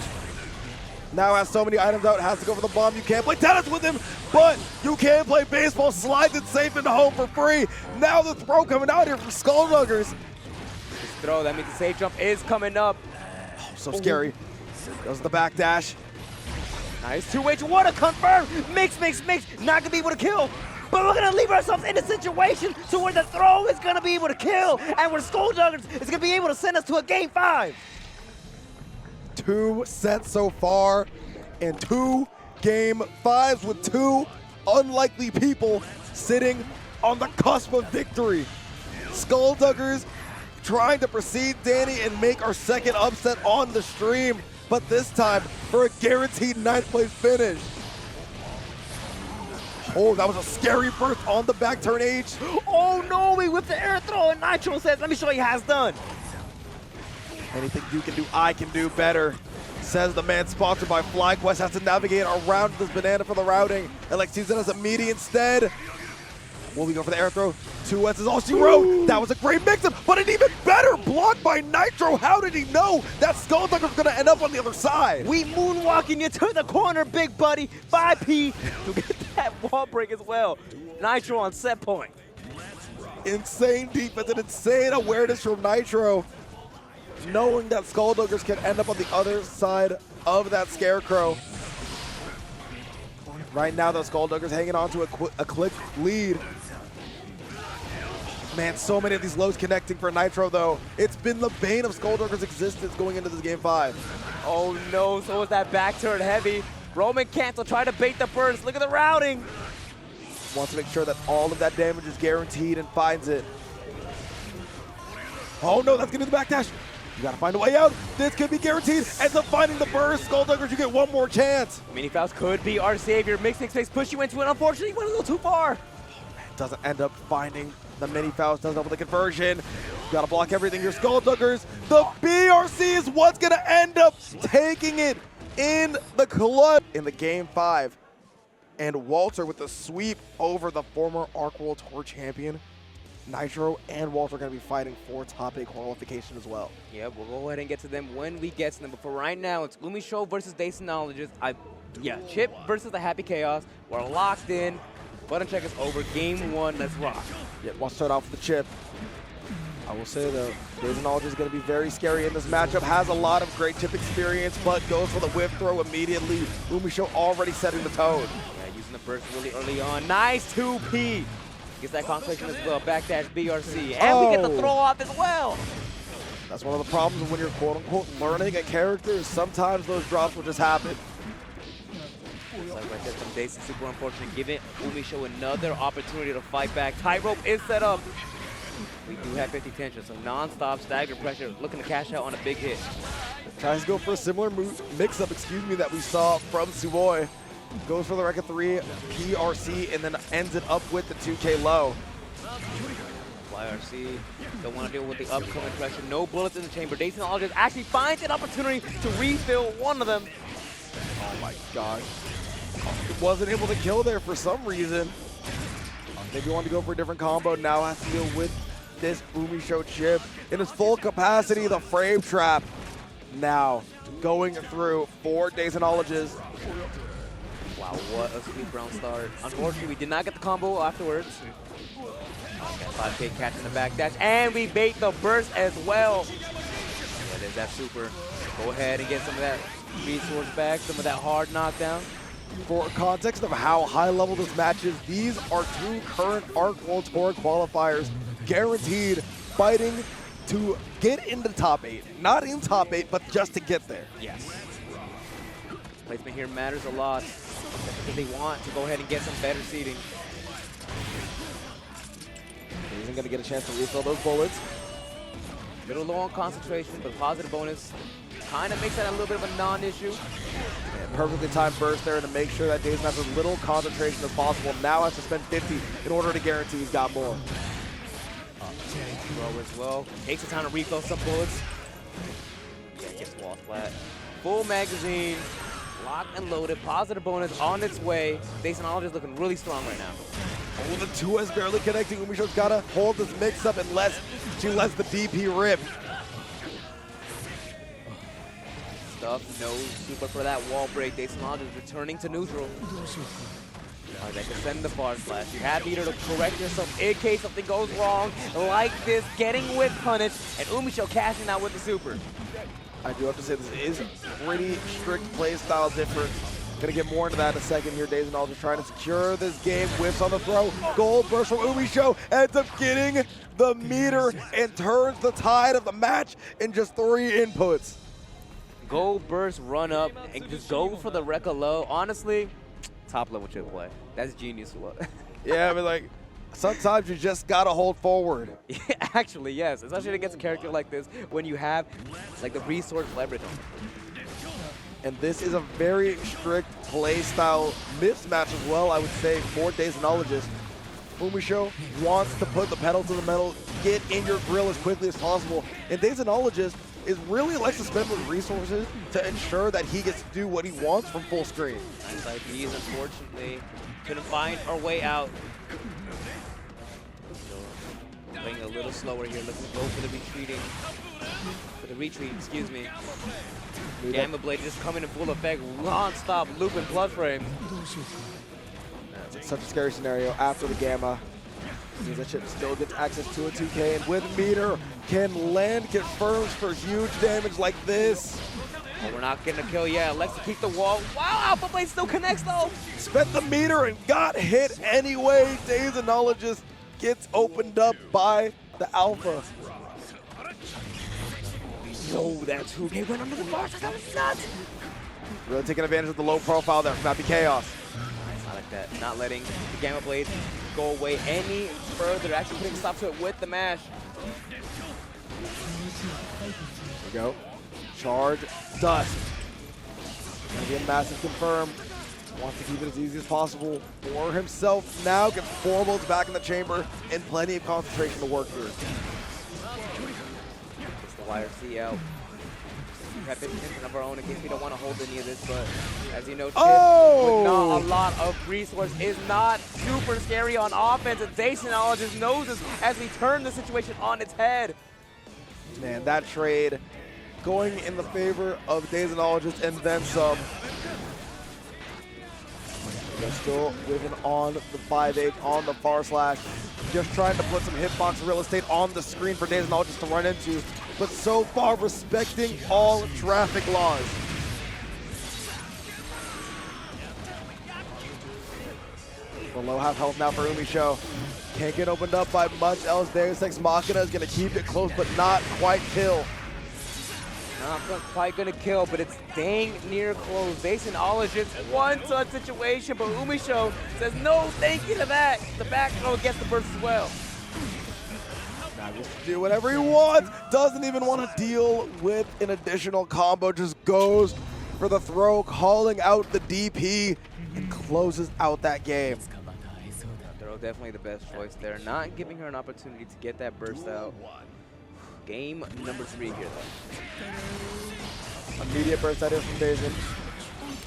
Now has so many items out, has to go for the bomb. You can't play tennis with him, but you can play baseball. Slides it safe into home for free. Now the throw coming out here from SkullDuggers. This throw, that means the safe jump is coming up. Oh, so scary. Goes the back dash. Nice 2H, what a confirm! Mix. Not gonna be able to kill. But we're gonna leave ourselves in a situation to where the throw is gonna be able to kill, and where SkullDuggers is gonna be able to send us to a game 5. 2 sets so far, and 2 game 5s with 2 unlikely people sitting on the cusp of victory. SkullDuggers trying to precede Dany and make our second upset on the stream, but this time for a guaranteed 9th place finish. Oh, that was a scary burst on the back turn H. Oh no, he whipped the air throw and Nitro says, let me show you how it's done. Anything you can do, I can do better. Says the man sponsored by FlyQuest, has to navigate around this banana for the routing. And like sees it as a meaty instead. Will we go for the air throw? 2S is all she wrote. That was a great mix-up, but an even better block by Nitro. How did he know that SkullDuggers was gonna end up on the other side? We moonwalking you to the corner, big buddy. 5P to get that wall break as well. Nitro on set point. Insane defense and insane awareness from Nitro. Knowing that SkullDuggers can end up on the other side of that Scarecrow. Right now, the SkullDuggers hanging on to a click lead. Man, so many of these lows connecting for Nitro, though. It's been the bane of SkullDuggers' existence going into this game 5. Oh no, so was that back turn heavy. Roman cancel, try to bait the burst. Look at the routing. Wants to make sure that all of that damage is guaranteed and finds it. Oh no, that's gonna be the backdash. You gotta find a way out. This could be guaranteed. Ends up finding the burst. SkullDuggers, you get one more chance. Mini Faust could be our savior. Mixing space, push you into it. Unfortunately, you went a little too far. Doesn't end up finding the Mini Faust. Doesn't end up with the conversion. You gotta block everything here, SkullDuggers. The BRC is what's gonna end up taking it in the club in the game 5. And Walter with the sweep over the former Arc World Tour champion. Nitro and Walter are going to be fighting for top 8 qualification as well. Yeah, we'll go ahead and get to them when we get to them. But for right now, it's UMISHO versus Daseinologist. Chipp versus the Happy Chaos. We're locked in. Button check is over. Game 1, let's rock. Yeah, we'll start off with the Chipp. I will say, though, Daseinologist is going to be very scary in this matchup. Has a lot of great Chipp experience, but goes for the whip throw immediately. UMISHO already setting the tone. Yeah, using the burst really early on. Nice 2P. Gets that concentration as well. Backdash BRC. And we get the throw off as well. That's one of the problems when you're quote-unquote learning a character is sometimes those drops will just happen. Looks like right there from Daisy, super unfortunate. Giving UMISHO another opportunity to fight back. Tightrope is set up. We do have 50 tension, so non-stop stagger pressure. Looking to cash out on a big hit. Tries to go for a similar mix-up, that we saw from Tsuboi. Goes for the Rekka 3 PRC and then ends it up with the 2K low. YRC don't want to deal with the upcoming pressure. No bullets in the chamber. Daseinologist actually finds an opportunity to refill one of them. Oh my gosh. Wasn't able to kill there for some reason. Maybe wanted to go for a different combo. Now has to deal with this UMISHO Chipp in its full capacity. The frame trap now going through for Daseinologist. Wow, what a sweet round start. Unfortunately, we did not get the combo afterwards. Okay, 5K catching the back dash, and we bait the burst as well. Yeah, there's that super. Go ahead and get some of that resource back, some of that hard knockdown. For context of how high level this match is, these are 2 current Arc World Tour qualifiers guaranteed fighting to get into top 8. Not in top 8, but just to get there. Yes. Placement here matters a lot because they want to go ahead and get some better seating. He isn't going to get a chance to refill those bullets. Little low on concentration, but positive bonus kind of makes that a little bit of a non-issue. Yeah, perfectly timed burst there to make sure that Dazen has as little concentration as possible. Now has to spend 50 in order to guarantee he's got more. Throw as well. Takes the time to refill some bullets. Yeah, gets wall flat. Full magazine. Locked and loaded. Positive bonus on its way. Daseinologist looking really strong right now. Oh, the 2S barely connecting. UMISHO's got to hold this mix-up unless she lets the DP rip. Stuff, no super for that wall break. Daseinologist returning to neutral. Alright, they can send the far slash. You have meter to correct yourself in case something goes wrong. Like this, getting whip punished, and UMISHO cashing out with the super. I do have to say this is a pretty strict play style difference. Gonna get more into that in a second here. Daseinologist trying to secure this game. Whiffs on the throw. Gold burst from UMISHO. Ends up getting the meter and turns the tide of the match in just 3 inputs. Gold burst, run up, and just go for the Rekka low. Honestly, top level Chipp play. That's genius. Yeah, I mean, like, sometimes you just gotta hold forward. Yeah, actually, yes. Especially against a character like this when you have like the resource leverage on it. And this is a very strict play style mismatch as well, I would say, for Daseinologist. UMISHO wants to put the pedal to the metal, get in your grill as quickly as possible. And Daseinologist is really likes to spend his resources to ensure that he gets to do what he wants from full screen. Nice IPs, unfortunately. Couldn't find our way out. So, playing a little slower here. Let's go for the retreat, excuse me. Gamma Blade just coming in full effect, non-stop looping plus frames. Such a scary scenario after the Gamma. Means that Chipp still gets access to a 2K, and with meter can land confirms for huge damage like this. Oh, we're not getting a kill yet. Alexa keep the wall. Wow, Alpha Blade still connects though. Spent the meter and got hit anyway. Daseinologist gets opened up by the Alpha. No, that 2K went under the bar. That was nuts. Really taking advantage of the low profile there from Happy Chaos. I like that. Not letting the Gamma Blade go away any further. Actually putting a stop to it with the mash. There we go. Charge, dust. Gonna be a massive confirm. Wants to keep it as easy as possible for himself. Now gets 4 bullets back in the chamber and plenty of concentration to work through. It's the YRC out. Have been thinking of our own in case we don't want to hold any of this, but as you know, Chipp with not a lot of resource is not super scary on offense, and Daseinologist knows this as we turn the situation on its head. Man, that trade going in the favor of Daseinologist and then some. They're still whipping on the 5-8 on the far slash. Just trying to put some hitbox real estate on the screen for Daseinologist to run into, but so far respecting all traffic laws. Below half health now for UMISHO. Can't get opened up by much else. Deus Ex Machina is going to keep it close, but not quite kill. Not quite gonna kill, but it's dang near close. Daseinologist wants a situation, but UMISHO says no thank you to that. The back throw gets the burst as well. Now just do whatever he wants. Doesn't even want to deal with an additional combo. Just goes for the throw, calling out the DP, and closes out that game. Throw definitely the best choice there. Not giving her an opportunity to get that burst out. Game number 3 here, though. Immediate burst that is from Dazen.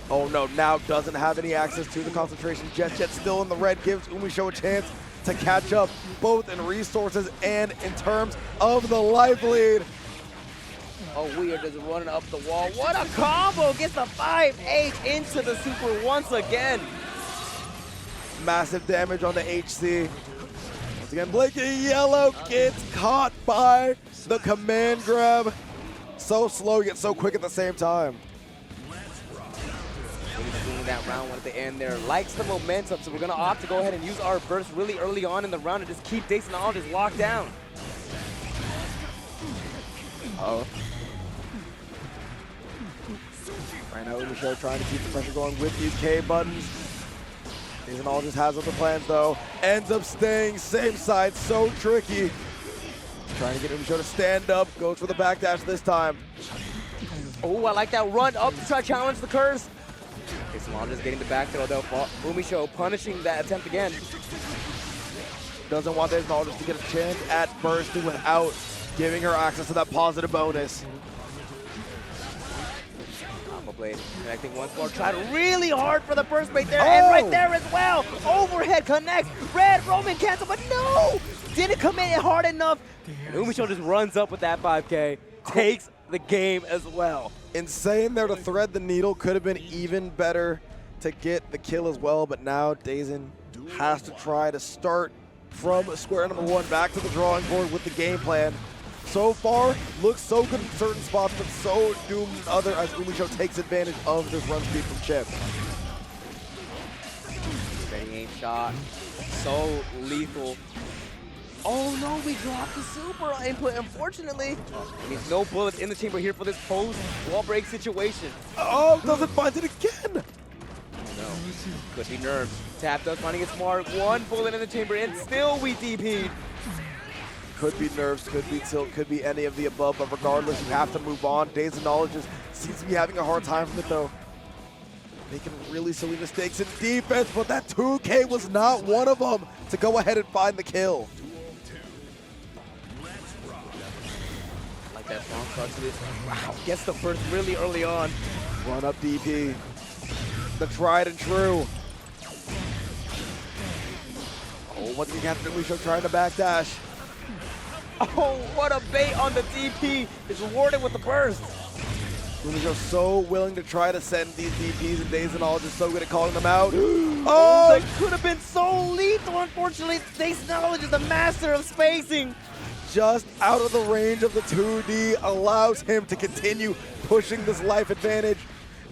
Oh no, now doesn't have any access to the concentration. Jet still in the red, gives UMISHO a chance to catch up, both in resources and in terms of the life lead. Oh, Weird is running up the wall. What a combo! Gets the 5-8 into the super once again. Massive damage on the HC. Once again, Blinky Yellow gets caught by the command grab. So slow yet so quick at the same time. Seeing that round one at the end there. Likes the momentum, so we're going to opt to go ahead and use our burst really early on in the round and just keep Daseinologist locked down. Oh. Right now, UMISHO trying to keep the pressure going with these K buttons. Daseinologist has other plans though. Ends up staying same side, so tricky. Trying to get UMISHO to stand up, goes for the backdash this time. Oh, I like that run up to try to challenge the curse. Daseinologist getting the back throw though. UMISHO punishing that attempt again. Doesn't want Daseinologist to get a chance at bursting without giving her access to that positive bonus. Blade connecting once more, tried really hard for the burst right there, and right there as well. Overhead connects, red Roman cancel, but no! Didn't come in hard enough. UMISHO just runs up with that 5K, takes the game as well. Insane there to thread the needle, could have been even better to get the kill as well, but now Dazen has to try to start from square number 1 back to the drawing board with the game plan. So far, looks so good in certain spots, but so doomed in other as UMISHO takes advantage of this run speed from Chipp. Ready aim shot, so lethal. Oh no, we dropped the super input, unfortunately. There's no bullets in the chamber here for this post wall break situation. Oh, doesn't find it again. No, could be nerves. Tap does finding its mark, 1 bullet in the chamber, and still we DP'd. Could be nerves, could be tilt, could be any of the above, but regardless, you have to move on. Daseinologist seems to be having a hard time from it though. Making really silly mistakes in defense, but that 2K was not one of them to go ahead and find the kill. Like that strong start to this. Wow, gets the first really early on. Run up DP. The tried and true. Oh, once again, UMISHO trying to backdash. Oh, what a bait on the DP. Is rewarded with the burst. UMISHO so willing to try to send these DPs, and Daseinologist so good at calling them out. Oh, that could have been so lethal. Unfortunately, Daseinologist is the master of spacing. Just out of the range of the 2D, allows him to continue pushing this life advantage.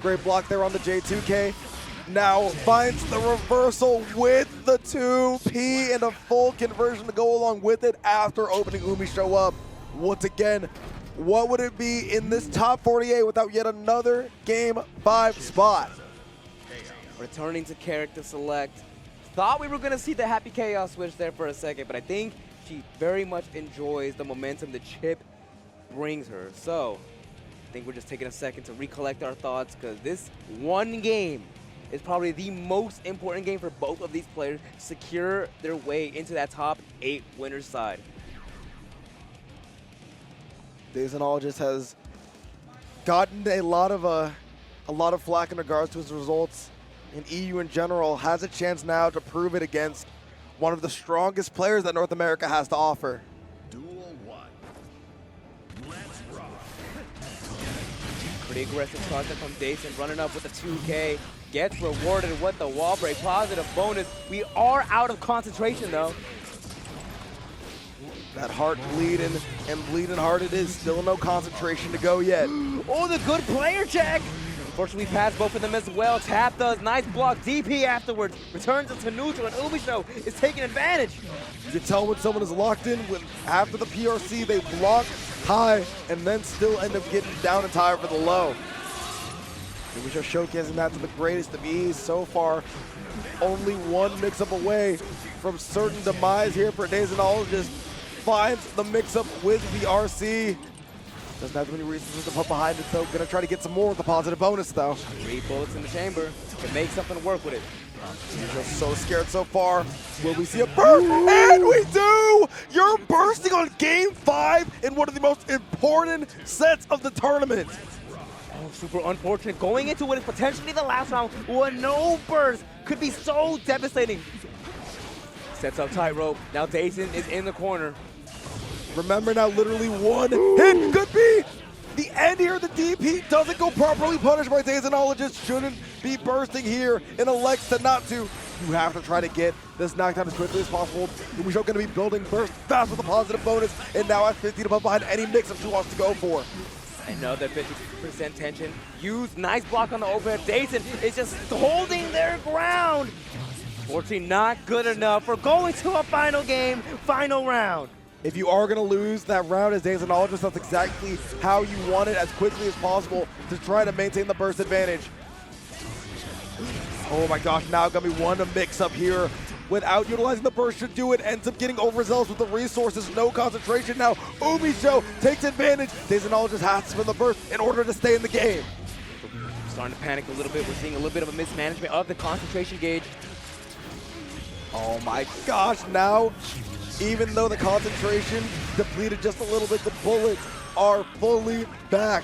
Great block there on the J2K. Now finds the reversal with the 2P and a full conversion to go along with it after opening UMISHO up. Once again, what would it be in this top 48 without yet another Game 5 spot? Returning to character select. Thought we were going to see the Happy Chaos switch there for a second, but I think she very much enjoys the momentum that Chipp brings her. So I think we're just taking a second to recollect our thoughts, because this one game is probably the most important game for both of these players to secure their way into that top 8 winners side. Daseinologist has gotten a lot of flack in regards to his results in EU in general. Has a chance now to prove it against one of the strongest players that North America has to offer. Duel 1. Let's rock. Pretty aggressive start there from Dason, running up with the 2K. Gets rewarded with the wall break. Positive bonus. We are out of concentration though. That heart bleeding, and bleeding hard it is. Still no concentration to go yet. Oh, the good player check. Unfortunately, we passed both of them as well. Tap does, nice block, DP afterwards. Returns it to neutral, and UMISHO is taking advantage. You can tell when someone is locked in. When after the PRC, they block high and then still end up getting down and tired for the low. UMISHO showcasing that to the greatest of ease so far. Only one mix-up away from certain demise here for Daseinologist. Finds the mix-up with the RC. Doesn't have too many reasons to put behind it, though. Gonna try to get some more with the positive bonus, though. 3 bullets in the chamber. Can make something work with it. Just so scared so far. Will we see a burst? And we do! You're bursting on Game 5 in one of the most important sets of the tournament. Oh, super unfortunate. Going into what is potentially the last round with no burst could be so devastating. Sets up tightrope. Now Dason is in the corner. Remember now, literally one hit could be the end here. The DP doesn't go properly punished by Daseinologist. Shouldn't be bursting here and elects to not to. You have to try to get this knockdown as quickly as possible. UMISHO going to be building burst fast with a positive bonus, and now at 50 to put behind any mix-up she wants to go for. Another 50% tension. Used, nice block on the overhead. Dason is just holding their ground. Fortunately, not good enough for going to a final game, final round. If you are going to lose that round as Daseinologist, that's exactly how you want it, as quickly as possible to try to maintain the burst advantage. Oh my gosh, now Gummie one to mix up here. Without utilizing the burst, should do it. Ends up getting overzealous with the resources, no concentration. Now UMISHO takes advantage. Daseinologist has to spin the burst in order to stay in the game. Starting to panic a little bit. We're seeing a little bit of a mismanagement of the concentration gauge. Oh my gosh, now even though the concentration depleted just a little bit, the bullets are fully back.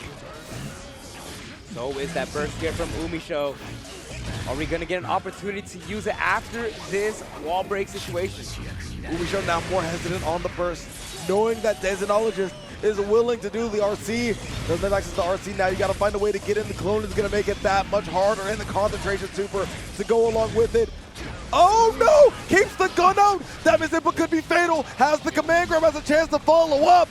So is that burst here from UMISHO. Are we going to get an opportunity to use it after this wall break situation? UMISHO now more hesitant on the burst, knowing that Daseinologist is willing to do the RC. Doesn't have access to RC now. You got to find a way to get in. The clone is going to make it that much harder, and the concentration super to go along with it. Oh no! Keeps the gun out! That means it could be fatal. Has the command grab, has a chance to follow up.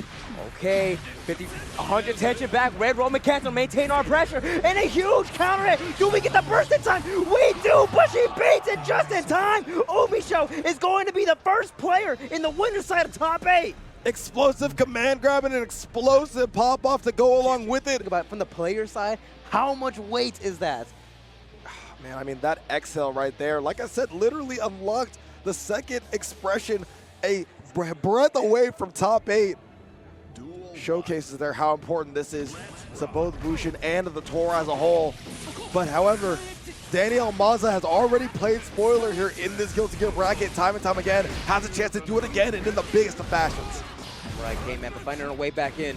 Okay, 100 tension back. Red Roman Cancel, maintain our pressure, and a huge counter hit. Do we get the burst in time? We do, but she beats it just in time. UMISHO is going to be the first player in the winner's side of top 8. Explosive command grab and an explosive pop off to go along with it. Think about it, from the player side, how much weight is that? Man, I mean, that exhale right there, like I said, literally unlocked the second expression, a breath away from top 8. showcases there how important this is to both Bushin and the tour as a whole. But however, Daniel Maza has already played spoiler here in this Guilty Gear bracket time and time again, has a chance to do it again and in the biggest of fashions. Right, K-Man, but finding her way back in.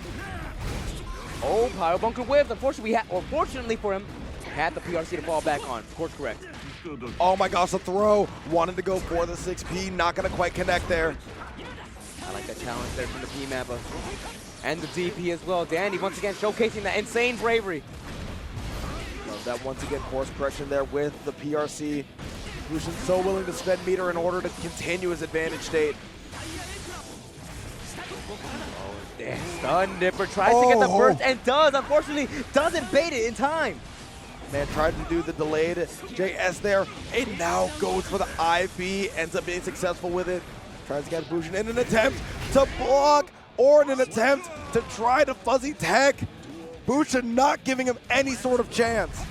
Oh, Power Bunker whiff. Fortunately for him, had the PRC to fall back on. Course correct. Oh my gosh, the throw. Wanted to go for the 6P, not gonna quite connect there. I like that challenge there from the P-Mappa. And the DP as well. Dany once again showcasing that insane bravery. Love that once again course correction there with the PRC. Bushin so willing to spend meter in order to continue his advantage state. Damn, Stun Dipper tries to get the burst and does. Unfortunately, doesn't bait it in time. Man tried to do the delayed JS there, and now goes for the IB, ends up being successful with it. Tries to get Bushin in an attempt to block, or in an attempt to try to fuzzy tech. Bushin not giving him any sort of chance.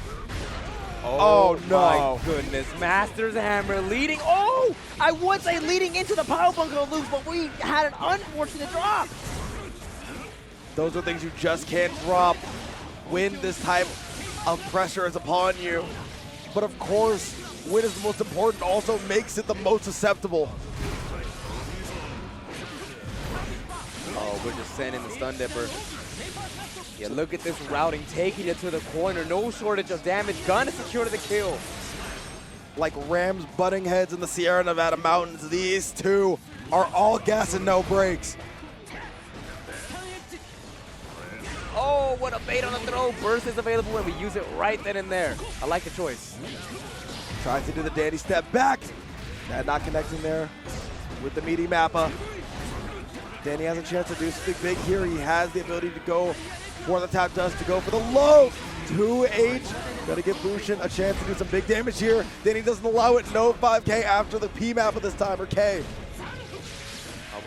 Oh no. My goodness, Master's Hammer leading. Oh, I would say leading into the Power Bunker loop, but we had an unfortunate drop. Those are things you just can't drop when this type of pressure is upon you. But of course, win is the most important, also makes it the most susceptible. Oh, we're just sending the Stun Dipper. Yeah, look at this routing, taking it to the corner. No shortage of damage. Gonna secure the kill. Like Rams butting heads in the Sierra Nevada mountains, these two are all gas and no brakes. Oh, what a bait on the throw. Burst is available and we use it right then and there. I like the choice. Tries to do the Dany step back. Not connecting there with the meaty Mappa. Dany has a chance to do something big here. He has the ability to go for the tap dust, to go for the low 2H. Gotta give Bushin a chance to do some big damage here. Dany doesn't allow it. No 5K after the P Mappa this time, or K.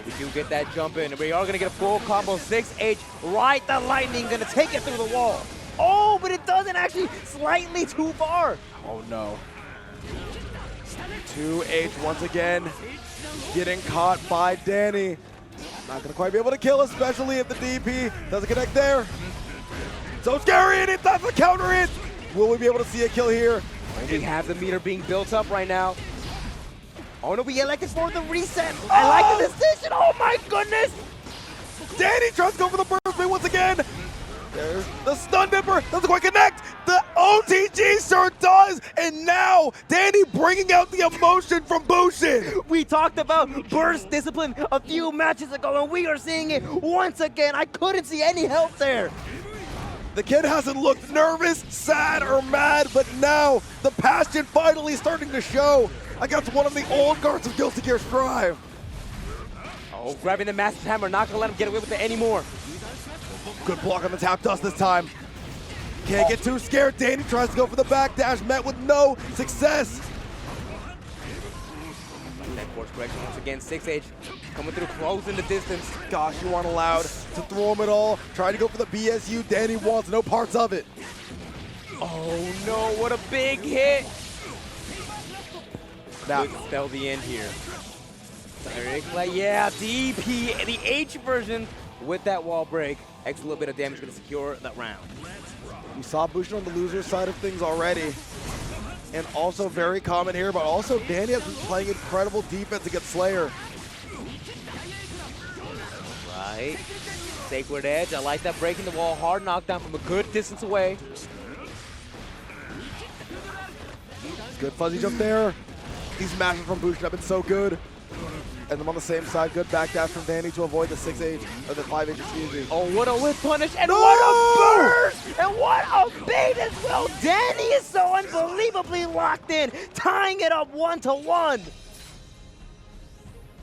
We do get that jump in, and we are gonna get a full combo. 6H, right the lightning, gonna take it through the wall. Oh, but it doesn't actually, slightly too far. Oh no. 2H once again, getting caught by Dany. Not gonna quite be able to kill, especially if the DP doesn't connect there. So scary, and it doesn't counter it. Will we be able to see a kill here? We have the meter being built up right now. Oh no, we elected for the reset. I like the decision. Oh my goodness. Dany tries to go for the burst play once again. There's the Stun Dipper. Doesn't quite connect. The OTG sure does. And now Dany bringing out the emotion from Bushin. We talked about burst discipline a few matches ago, and we are seeing it once again. I couldn't see any help there. The kid hasn't looked nervous, sad, or mad, but now the passion finally starting to show against one of the old guards of Guilty Gear Strive. Oh, grabbing the Master's Hammer, not gonna let him get away with it anymore. Good block on the tap dust this time. Can't get too scared. Dany tries to go for the backdash, met with no success. That course correction once again. 6H coming through, closing the distance. Gosh, you aren't allowed to throw him at all. Trying to go for the BSU. Dany wants no parts of it. Oh no, what a big hit. Now, Good spell the end here. Yeah, DP, the H version with that wall break. Extra little bit of damage, gonna secure that round. we saw Bushin on the loser side of things already. And also very common here, but also Dany has been playing incredible defense against Slayer. Right. Sacred Edge, I like that, breaking the wall, hard knockdown from a good distance away. Good fuzzy jump there. These matches from Bushin have been so good. And then on the same side, good backdash from Dany to avoid the 6H, or the 5H, excuse me. Oh, what a whip punish, and what a burst! And what a bait as well! Dany is so unbelievably locked in, tying it up 1-1.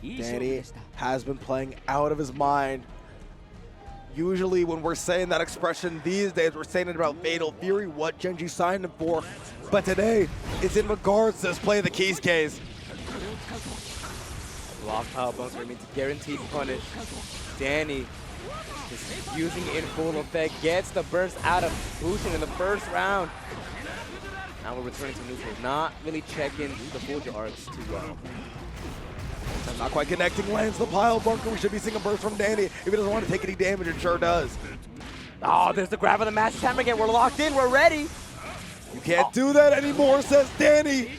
Dany has been playing out of his mind. Usually when we're saying that expression these days, we're saying it about Fatal Fury, what Genji signed him for. But today, it's in regards to this play of the Keys case. Block power bunker means guaranteed punish. Dany just using it in full effect, gets the burst out of Bushin in the first round. Now we're returning to neutral, not really checking the Fulger arcs too well. Not quite connecting, lands the pile bunker. We should be seeing a burst from Dany. If he doesn't want to take any damage, it sure does. Oh, there's the grab of the Master's Hammer again. We're locked in, we're ready. You can't do that anymore, says Dany.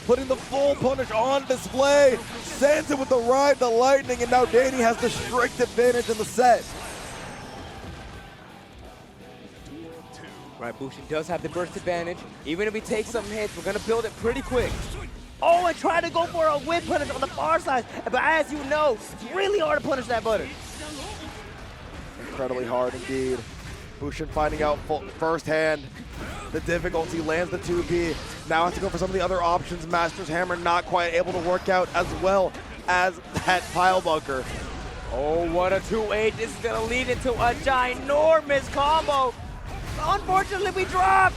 Putting the full punish on display. Sends it with the ride, the lightning, and now Dany has the strict advantage in the set. Right, Bushin does have the burst advantage. Even if he takes some hits, we're gonna build it pretty quick. Oh, and try to go for a whip punish on the far side. But as you know, it's really hard to punish that butter. Incredibly hard indeed. Bushin finding out firsthand the difficulty, lands the 2P. Now has to go for some of the other options. Master's Hammer not quite able to work out as well as that pile bunker. Oh, what a 2-8. This is going to lead into a ginormous combo. Unfortunately, we dropped.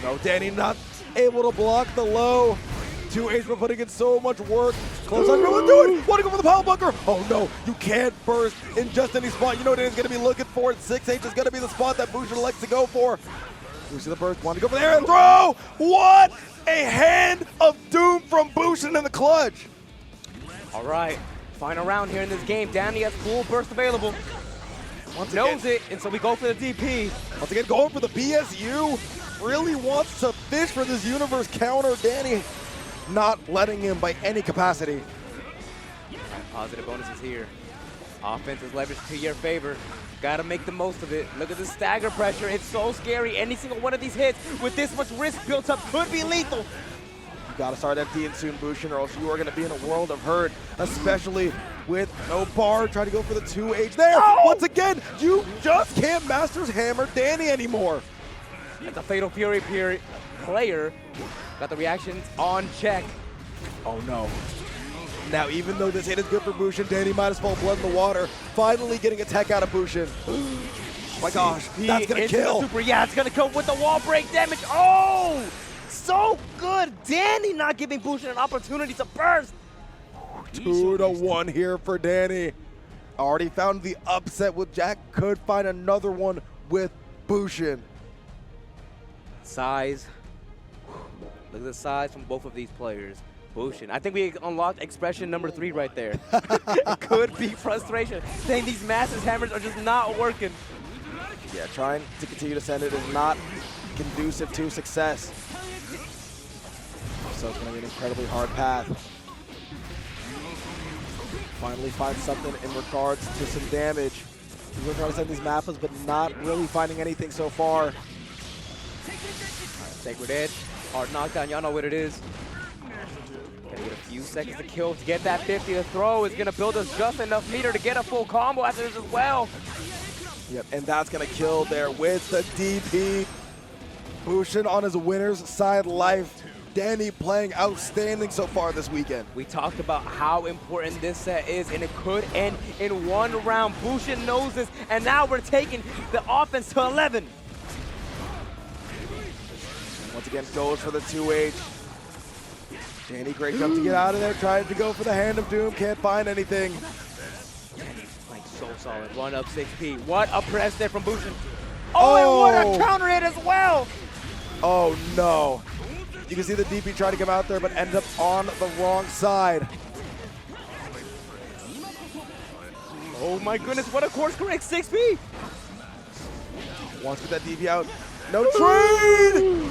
No, Dany not able to block the low. 2H been putting in so much work. Close on, what doing? Want to go for the pile bunker? Oh no, you can't burst in just any spot. You know what Dany's going to be looking for. 6H is going to be the spot that Bushin likes to go for. You see the burst, want to go for the air and throw. What a hand of doom from Bushin in the clutch. All right, final round here in this game. Dany has full burst available. Knows it, and so we go for the DP. Once again, going for the BSU. Really wants to fish for this universe counter. Dany not letting him by any capacity. Positive bonuses here. Offense is leveraged to your favor. Gotta make the most of it. Look at the stagger pressure. It's so scary. Any single one of these hits with this much risk built up could be lethal. You gotta start emptying soon, Bushin, or else you are gonna be in a world of hurt, especially with no bar. Trying to go for the 2H there. Oh! Once again, you just can't Master's Hammer Dany anymore. That's a Fatal Fury player. Got the reactions on check. Oh no. Now, even though this hit is good for Bushin, Dany might as well blood in the water. Finally getting a tech out of Bushin. Oh my gosh, that's gonna kill. Super, yeah, it's gonna kill with the wall break damage. Oh, so good. Dany not giving Bushin an opportunity to burst. 2-1 here for Dany. Already found the upset with Jack. Could find another one with Bushin. Size. Look at the size from both of these players. Bushin. I think we unlocked expression number 3 right there. It could be frustration, saying these Master's Hammers are just not working. Yeah, trying to continue to send it is not conducive to success. So it's going to be an incredibly hard path. Finally find something in regards to some damage. We're trying to send these Mappas, but not really finding anything so far. Sacred Edge, hard knockdown, y'all know what it is. Gonna get a few seconds to kill to get that 50. The throw is gonna build us just enough meter to get a full combo after this as well. Yep, and that's gonna kill there with the DP. Bushin on his winner's side life. Dany playing outstanding so far this weekend. We talked about how important this set is, and it could end in one round. Bushin knows this, and now we're taking the offense to 11. Once again, goes for the 2H. Dany, great jump to get out of there. Trying to go for the Hand of Doom. Can't find anything. Playing so solid. Run up 6P. What a press there from Bushin. Oh, and what a counter hit as well. Oh, no. You can see the DP trying to come out there, but ended up on the wrong side. Oh, my goodness. What a course correct 6P. Wants to get that DP out. No trade!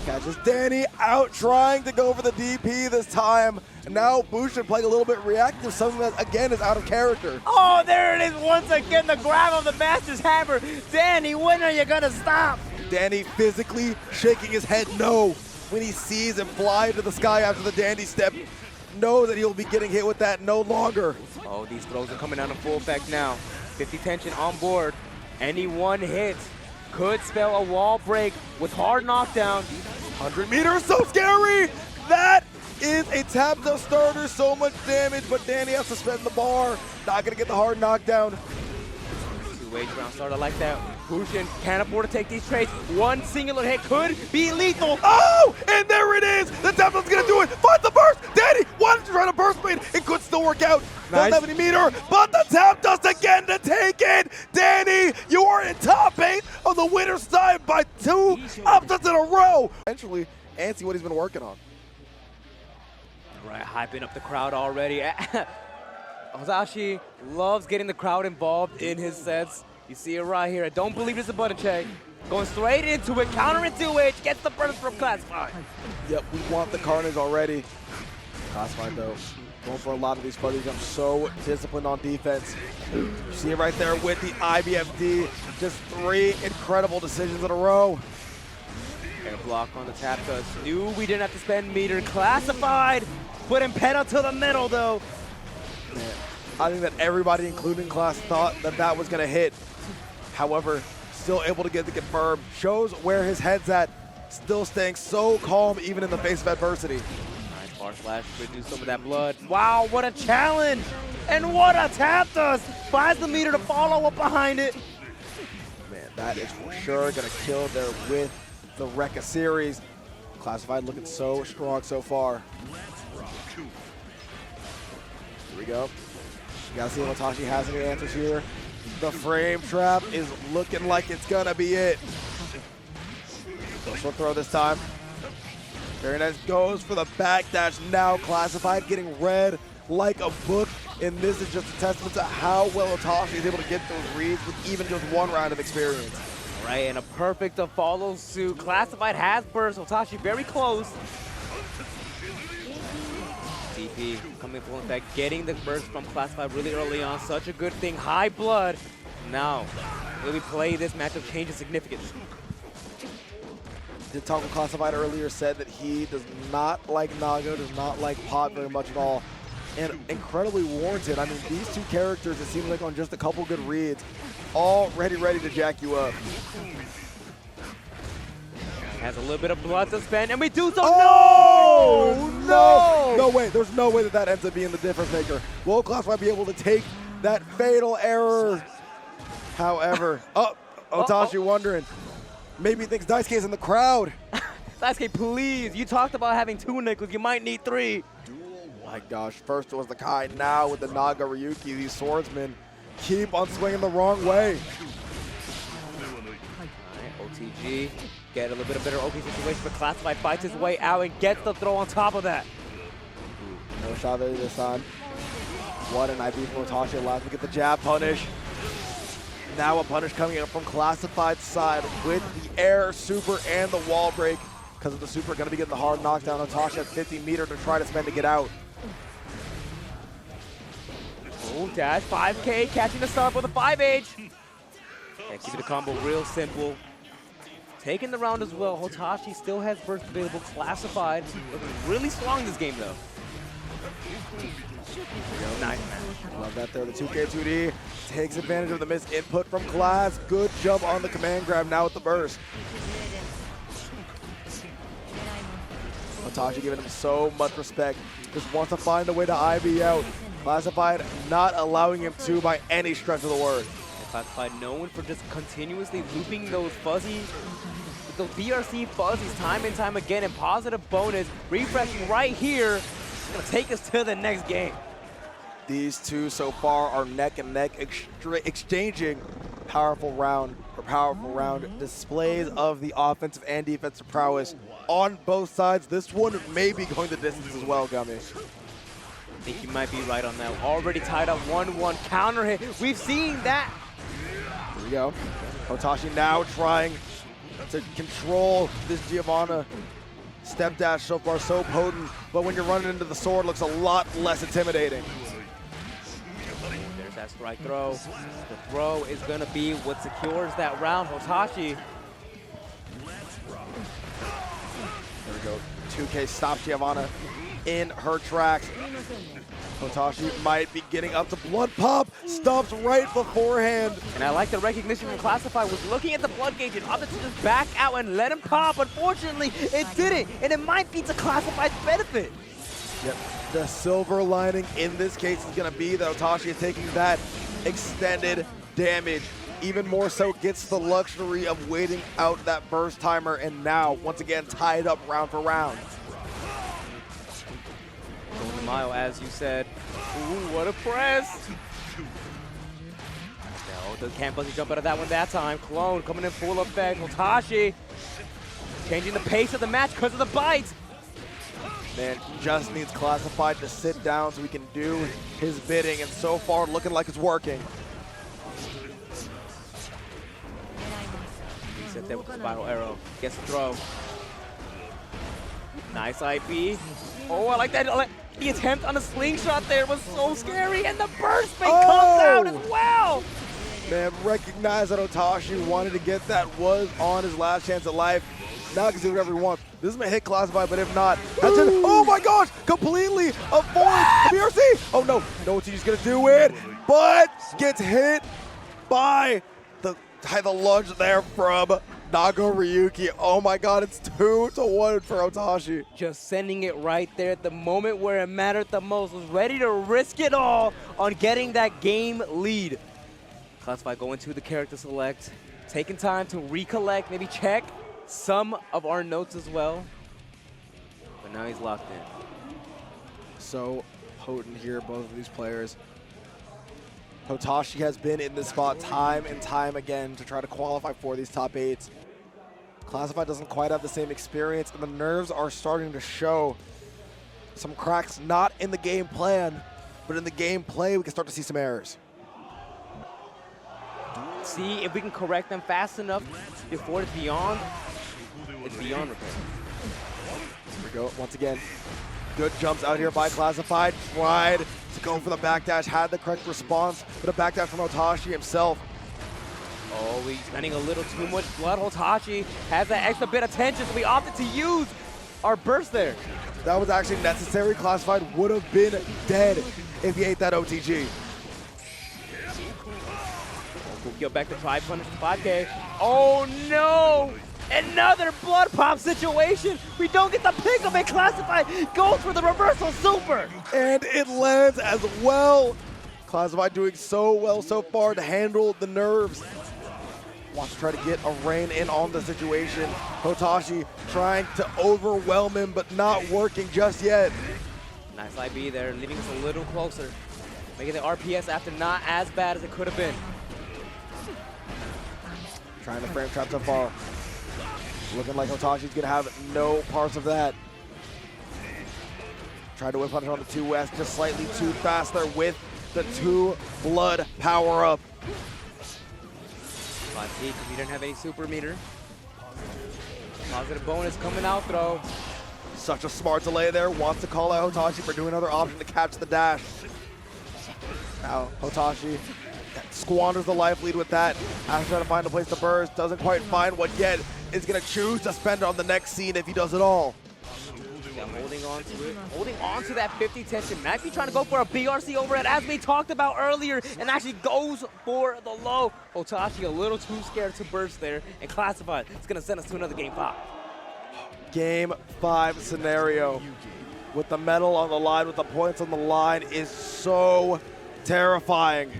Catches Dany out trying to go for the DP this time. And now Bushin playing a little bit reactive, something that again is out of character. Oh, there it is once again, the grab of the Master's Hammer. Dany, when are you gonna stop? Dany physically shaking his head no when he sees him fly into the sky after the dandy step. Knows that he'll be getting hit with that no longer. Oh, these throws are coming out in full effect now. 50 tension on board. Any one hit could spell a wall break with hard knockdown. 100 meters, so scary! That is a tap to starter, so much damage, but Dany has to spend the bar. Not gonna get the hard knockdown. 2H round starter like that. Bushin can't afford to take these trades. One singular hit could be lethal. Oh, and there it is! The tap dust's gonna do it! Find the burst! Dany, why did you try to burst me? It could still work out. Nice. Doesn't have any meter, but the tap dust again to take it! Dany, you are in top 8 of the winner's side by 2 upsets in a row! Eventually, and see what he's been working on. Right, hyping up the crowd already. Hotashi loves getting the crowd involved in his sets. You see it right here. I don't believe it's a button check. Going straight into it, counter into it, gets the burst from Classified. Yep, we want the Carnage already. Classified though, going for a lot of these fuzzy jumps, so disciplined on defense. You see it right there with the IBFD. Just 3 incredible decisions in a row. Air block on the tap because knew we didn't have to spend meter. Classified, putting pedal to the middle though. Man, I think that everybody, including Class, thought that that was going to hit. However, still able to get the confirm. Shows where his head's at. Still staying so calm even in the face of adversity. Nice bar slash to reduce some of that blood. Wow, what a challenge! And what a tap does! Finds the meter to follow up behind it. Man, that is for sure going to kill there with the Rekka series. Classified looking so strong so far. Here we go. You gotta see if Hotashi has any answers here. The frame trap is looking like it's gonna be it. Short throw this time. Very nice. Goes for the backdash now. Classified getting read like a book. And this is just a testament to how well Hotashi is able to get those reads with even just 1 round of experience. All right, and a perfect to follow suit. Classified has burst. Hotashi very close. DP coming full effect, getting the burst from Classified really early on. Such a good thing. High blood. Now, will we play this matchup changes significantly? Did talk with Classified earlier, said that he does not like Nago, does not like Pot very much at all. And incredibly warranted. I mean, these 2 characters, it seems like on just a couple good reads, already ready to jack you up. Has a little bit of blood to spend, and we do so. Oh, no! No way. There's no way that that ends up being the difference maker. Will Classified be able to take that fatal error? However, Hotashi wondering. Maybe he thinks Daisuke's in the crowd. Daisuke, please. You talked about having 2 nickels. You might need 3. My gosh, first it was the Kai, now with the Nagoriyuki, these swordsmen keep on swinging the wrong way. All right, OTG, get a little bit of better OK situation, but Classified fights his way out and gets the throw on top of that. No shot there this time. What an IB from Hotashi, allows him to get the jab punish. Now a punish coming in from Classified side with the air super and the wall break. Because of the super, going to be getting the hard knockdown. Hotashi has 50 meter to try to spend to get out. Oh, dash 5K, catching the start with a 5H. Yeah, keeping the combo real simple. Taking the round as well. Hotashi still has burst available. Classified. Looking really strong this game, though. Nice match. Love that there. The 2K 2D takes advantage of the missed input from Class. Good jump on the command grab now with the burst. Hotashi giving him so much respect. Just wants to find a way to IB out. Classified not allowing him to by any stretch of the word. Classified known for just continuously looping those fuzzy, those BRC fuzzies time and time again, and positive bonus, refreshing right here. It's gonna take us to the next game. These 2 so far are neck and neck, exchanging powerful round displays of the offensive and defensive prowess on both sides. This one may be going the distance as well, Gummie. I think you might be right on that. Already tied up 1-1 counter hit. We've seen that. Here we go. Hotashi now trying to control this Giovanna step dash so far, so potent, but when you're running into the sword, it looks a lot less intimidating. There's that strike throw. The throw is gonna be what secures that round. Hotashi. There we go. 2K stops Giovanna in her tracks. Hotashi might be getting up to blood pop. Stops right beforehand. And I like the recognition from Classified, was looking at the blood gauge and opted to just back out and let him pop. Unfortunately, it didn't, and it might be to Classified's benefit. Yep. The silver lining in this case is going to be that Hotashi is taking that extended damage. Even more so, gets the luxury of waiting out that burst timer, and now, once again, tied up round for round. Golden Mile, as you said. Ooh, what a press! No, can't buzzy jump out of that one that time. Clone coming in full effect. Hotashi changing the pace of the match because of the bites. Man, he just needs Classified to sit down so he can do his bidding, and so far looking like it's working. Set there with the spiral arrow. Gets the throw. Nice IP. Oh, I like that. The attempt on the slingshot there was so scary, and the burst fake comes out as well. Man, recognize that Hotashi wanted to get that, was on his last chance at life. Now he can do whatever he wants. This may hit Classified, but if not, that's it. Oh my gosh, completely avoids the BRC. Oh no, OTG's gonna do it, but gets hit by the lunge there from Nagoriyuki. Oh my god, it's 2-1 for Hotashi. Just sending it right there at the moment where it mattered the most. Was ready to risk it all on getting that game lead. Classified going to the character select, taking time to recollect, maybe check some of our notes as well. But now he's locked in. So potent here, both of these players. Hotashi has been in this spot time and time again to try to qualify for these top 8s. Classified doesn't quite have the same experience, and the nerves are starting to show. Some cracks not in the game plan, but in the game play, we can start to see some errors. See if we can correct them fast enough before it's beyond repair. Here we go, once again. Good jumps out here by Classified. Tried to go for the backdash, had the correct response, but a backdash from Hotashi himself. Oh, he's spending a little too much blood. Hotashi has that extra bit of tension, so we opted to use our burst there. That was actually necessary. Classified would have been dead if he ate that OTG. Go back to try punish the 5K. Oh no! Another blood pop situation. We don't get the pick of it. Classified goes for the reversal super. And it lands as well. Classified doing so well so far to handle the nerves. Wants to try to get a rein in on the situation. Hotashi trying to overwhelm him, but not working just yet. Nice IB there, leading us a little closer. Making the RPS after not as bad as it could have been. Trying to frame trap so far. Looking like Hotashi's gonna have no parts of that. Tried to whip punish on the 2S, just slightly too fast there with the 2 blood power up. Let's see, because he didn't have any super meter. Positive bonus coming out throw. Such a smart delay there. Wants to call out Hotashi for doing another option to catch the dash. Now Hotashi squanders the life lead with that. Has to try to find a place to burst. Doesn't quite find one yet. Is going to choose to spend it on the next scene if he does it all. Yeah, holding on to it. Holding on to that 50 tension. Might be trying to go for a BRC overhead as we talked about earlier, and actually goes for the low. Hotashi a little too scared to burst there, and Classified. It's going to send us to another game 5. Game 5 scenario with the medal on the line, with the points on the line, is so terrifying.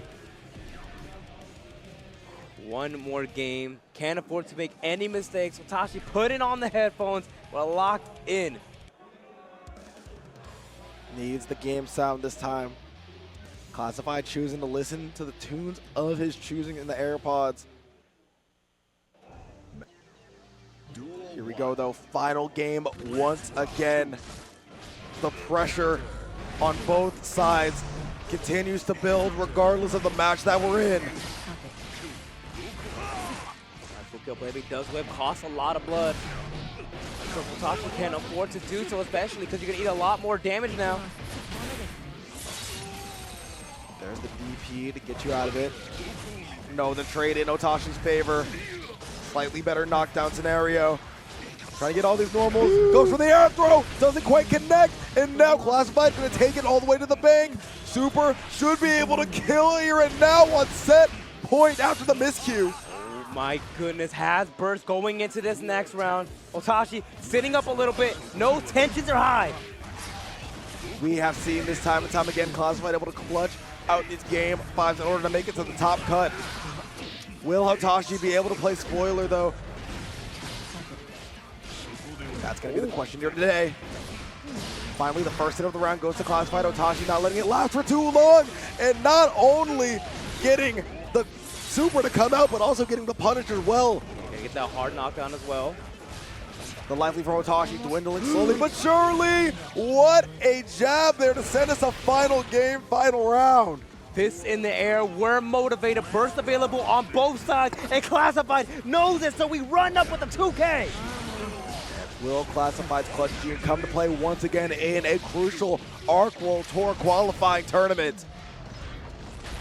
One more game. Can't afford to make any mistakes. Hotashi putting on the headphones. We're locked in. Needs the game sound this time. Classified choosing to listen to the tunes of his choosing in the AirPods. Here we go though, final game once again. The pressure on both sides continues to build regardless of the match that we're in. Kill baby does whip, costs a lot of blood. So Hotashi can't afford to do so, especially because you're gonna eat a lot more damage now. There's the DP to get you out of it. No, the trade in Hotashi's favor. Slightly better knockdown scenario. Trying to get all these normals. Goes for the air throw. Doesn't quite connect. And now Classified's going to take it all the way to the bank. Super should be able to kill here and now on set point after the miscue. Oh my goodness, has burst going into this next round. Hotashi sitting up a little bit. No tensions are high. We have seen this time and time again Classified able to clutch out these game 5s in order to make it to the top cut. Will Hotashi be able to play spoiler though? That's going to be the question here today. Finally, the first hit of the round goes to Classified. Hotashi not letting it last for too long, and not only getting the super to come out, but also getting the punish as well. Gonna get that hard knockdown as well. The life lead from Hotashi dwindling slowly but surely. What a jab there to send us a final game, final round. Fist in the air, we're motivated, burst available on both sides, and Classified knows it, so we run up with the 2K. Will Classified's Clutch Gene come to play once again in a crucial Arc World Tour qualifying tournament?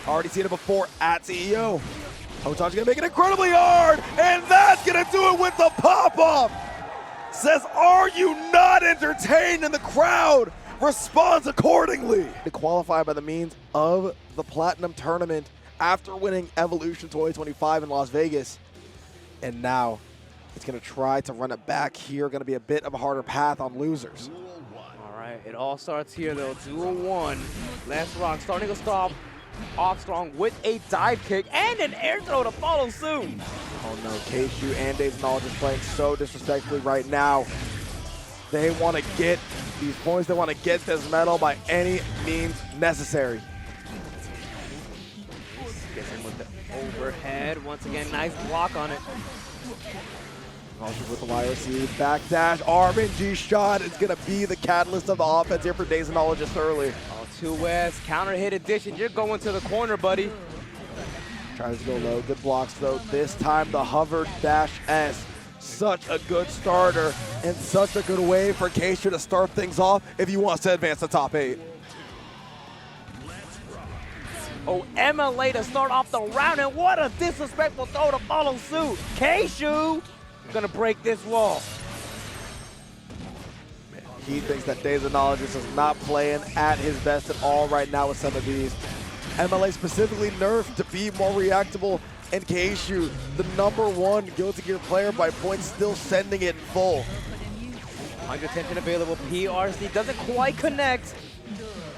Already seen it before at CEO. Hotashi gonna make it incredibly hard, and that's gonna do it with the pop-off. Says, are you not entertained? And the crowd responds accordingly. To qualify by the means of the Platinum Tournament after winning Evolution 2025 in Las Vegas. And now it's gonna try to run it back here. Gonna be a bit of a harder path on losers. All right, it all starts here though. Duel 1. Last rock starting to stop off strong with a dive kick and an air throw to follow suit. Oh no, Kshu and Daseinologist playing so disrespectfully right now. They want to get these points, they want to get this medal by any means necessary. Gets him with the overhead. Once again, nice block on it. Also with the YRC backdash, RNG shot is going to be the catalyst of the offense here for Daseinologist early. 2S, counter hit addition. You're going to the corner, buddy. Tries to go low. Good blocks, though. This time, the hover dash S. Such a good starter and such a good way for Kshu to start things off if he wants to advance the top 8. Oh, MLA to start off the round, and what a disrespectful throw to follow suit. Kshu gonna break this wall. He thinks that Daseinologist is not playing at his best at all right now with some of these. MLA specifically nerfed to be more reactable, and Kshu, the #1 Guilty Gear player by points, still sending it in full. 100 tension available. PRC doesn't quite connect.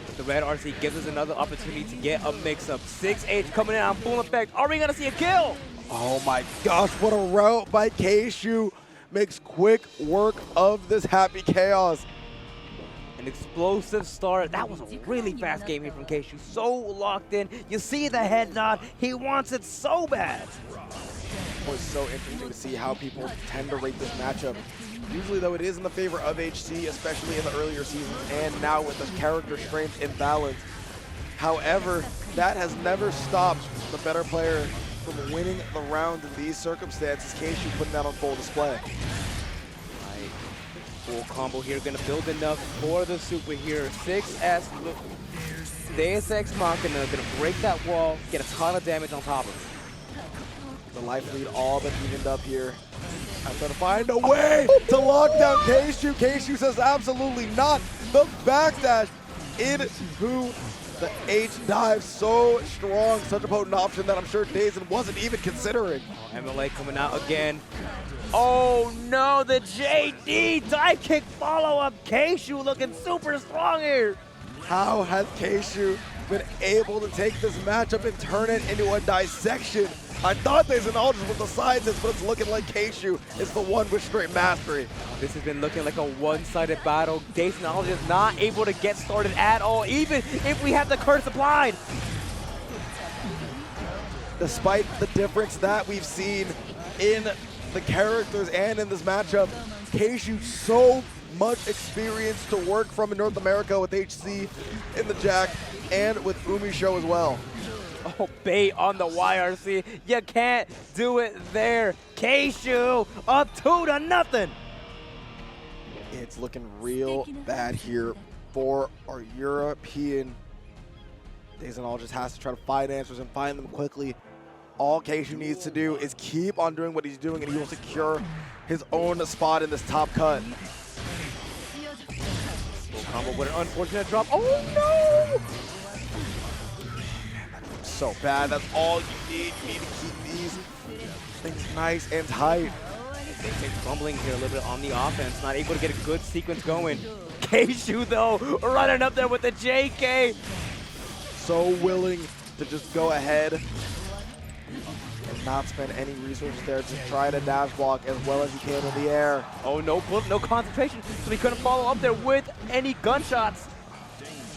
But the red RC gives us another opportunity to get a mix-up. 6H coming in on full effect. Are we gonna see a kill? Oh my gosh, what a route by Kshu. Makes quick work of this happy chaos. An explosive start. That was a really fast game here from Kshu. So locked in. You see the head nod. He wants it so bad. It was so interesting to see how people tend to rate this matchup. Usually, though, it is in the favor of HC, especially in the earlier seasons, and now with the character strength imbalance. However, that has never stopped the better player from winning the round in these circumstances. Kshu putting that on full display. Full combo here, gonna build enough for the superhero. 6S, Deus Ex Machina, gonna break that wall, get a ton of damage on top of it. The life lead all but evened up here. I'm trying to find a way to lock down Kshu. Kshu says absolutely not. The backdash into the H dive, so strong, such a potent option that I'm sure Dazen wasn't even considering. Oh, MLA coming out again. Oh no, the JD dive kick follow-up. Kshu looking super strong here. How has Kshu been able to take this matchup and turn it into a dissection? I thought Daseinologist was the scientist, but it's looking like Kshu is the one with straight mastery. This has been looking like a one-sided battle. Daseinologist not able to get started at all, even if we have the curse applied. Despite the difference that we've seen in the characters and in this matchup, Kshu so much experience to work from in North America with HC in the Jack and with UMISHO as well. Oh, bait on the YRC. You can't do it there. Kshu up 2-0. It's looking real bad here for our European. Daseinologist has to try to find answers and find them quickly. All Kshu needs to do is keep on doing what he's doing, and he will secure his own spot in this top cut. Full combo with an unfortunate drop. Oh no! So bad. That's all you need. You need to keep these things nice and tight. Basic fumbling here a little bit on the offense. Not able to get a good sequence going. Kshu though, running up there with the JK. So willing to just go ahead and not spend any resources there. Just try to dash block as well as you can in the air. Oh, no concentration, so he couldn't follow up there with any gunshots.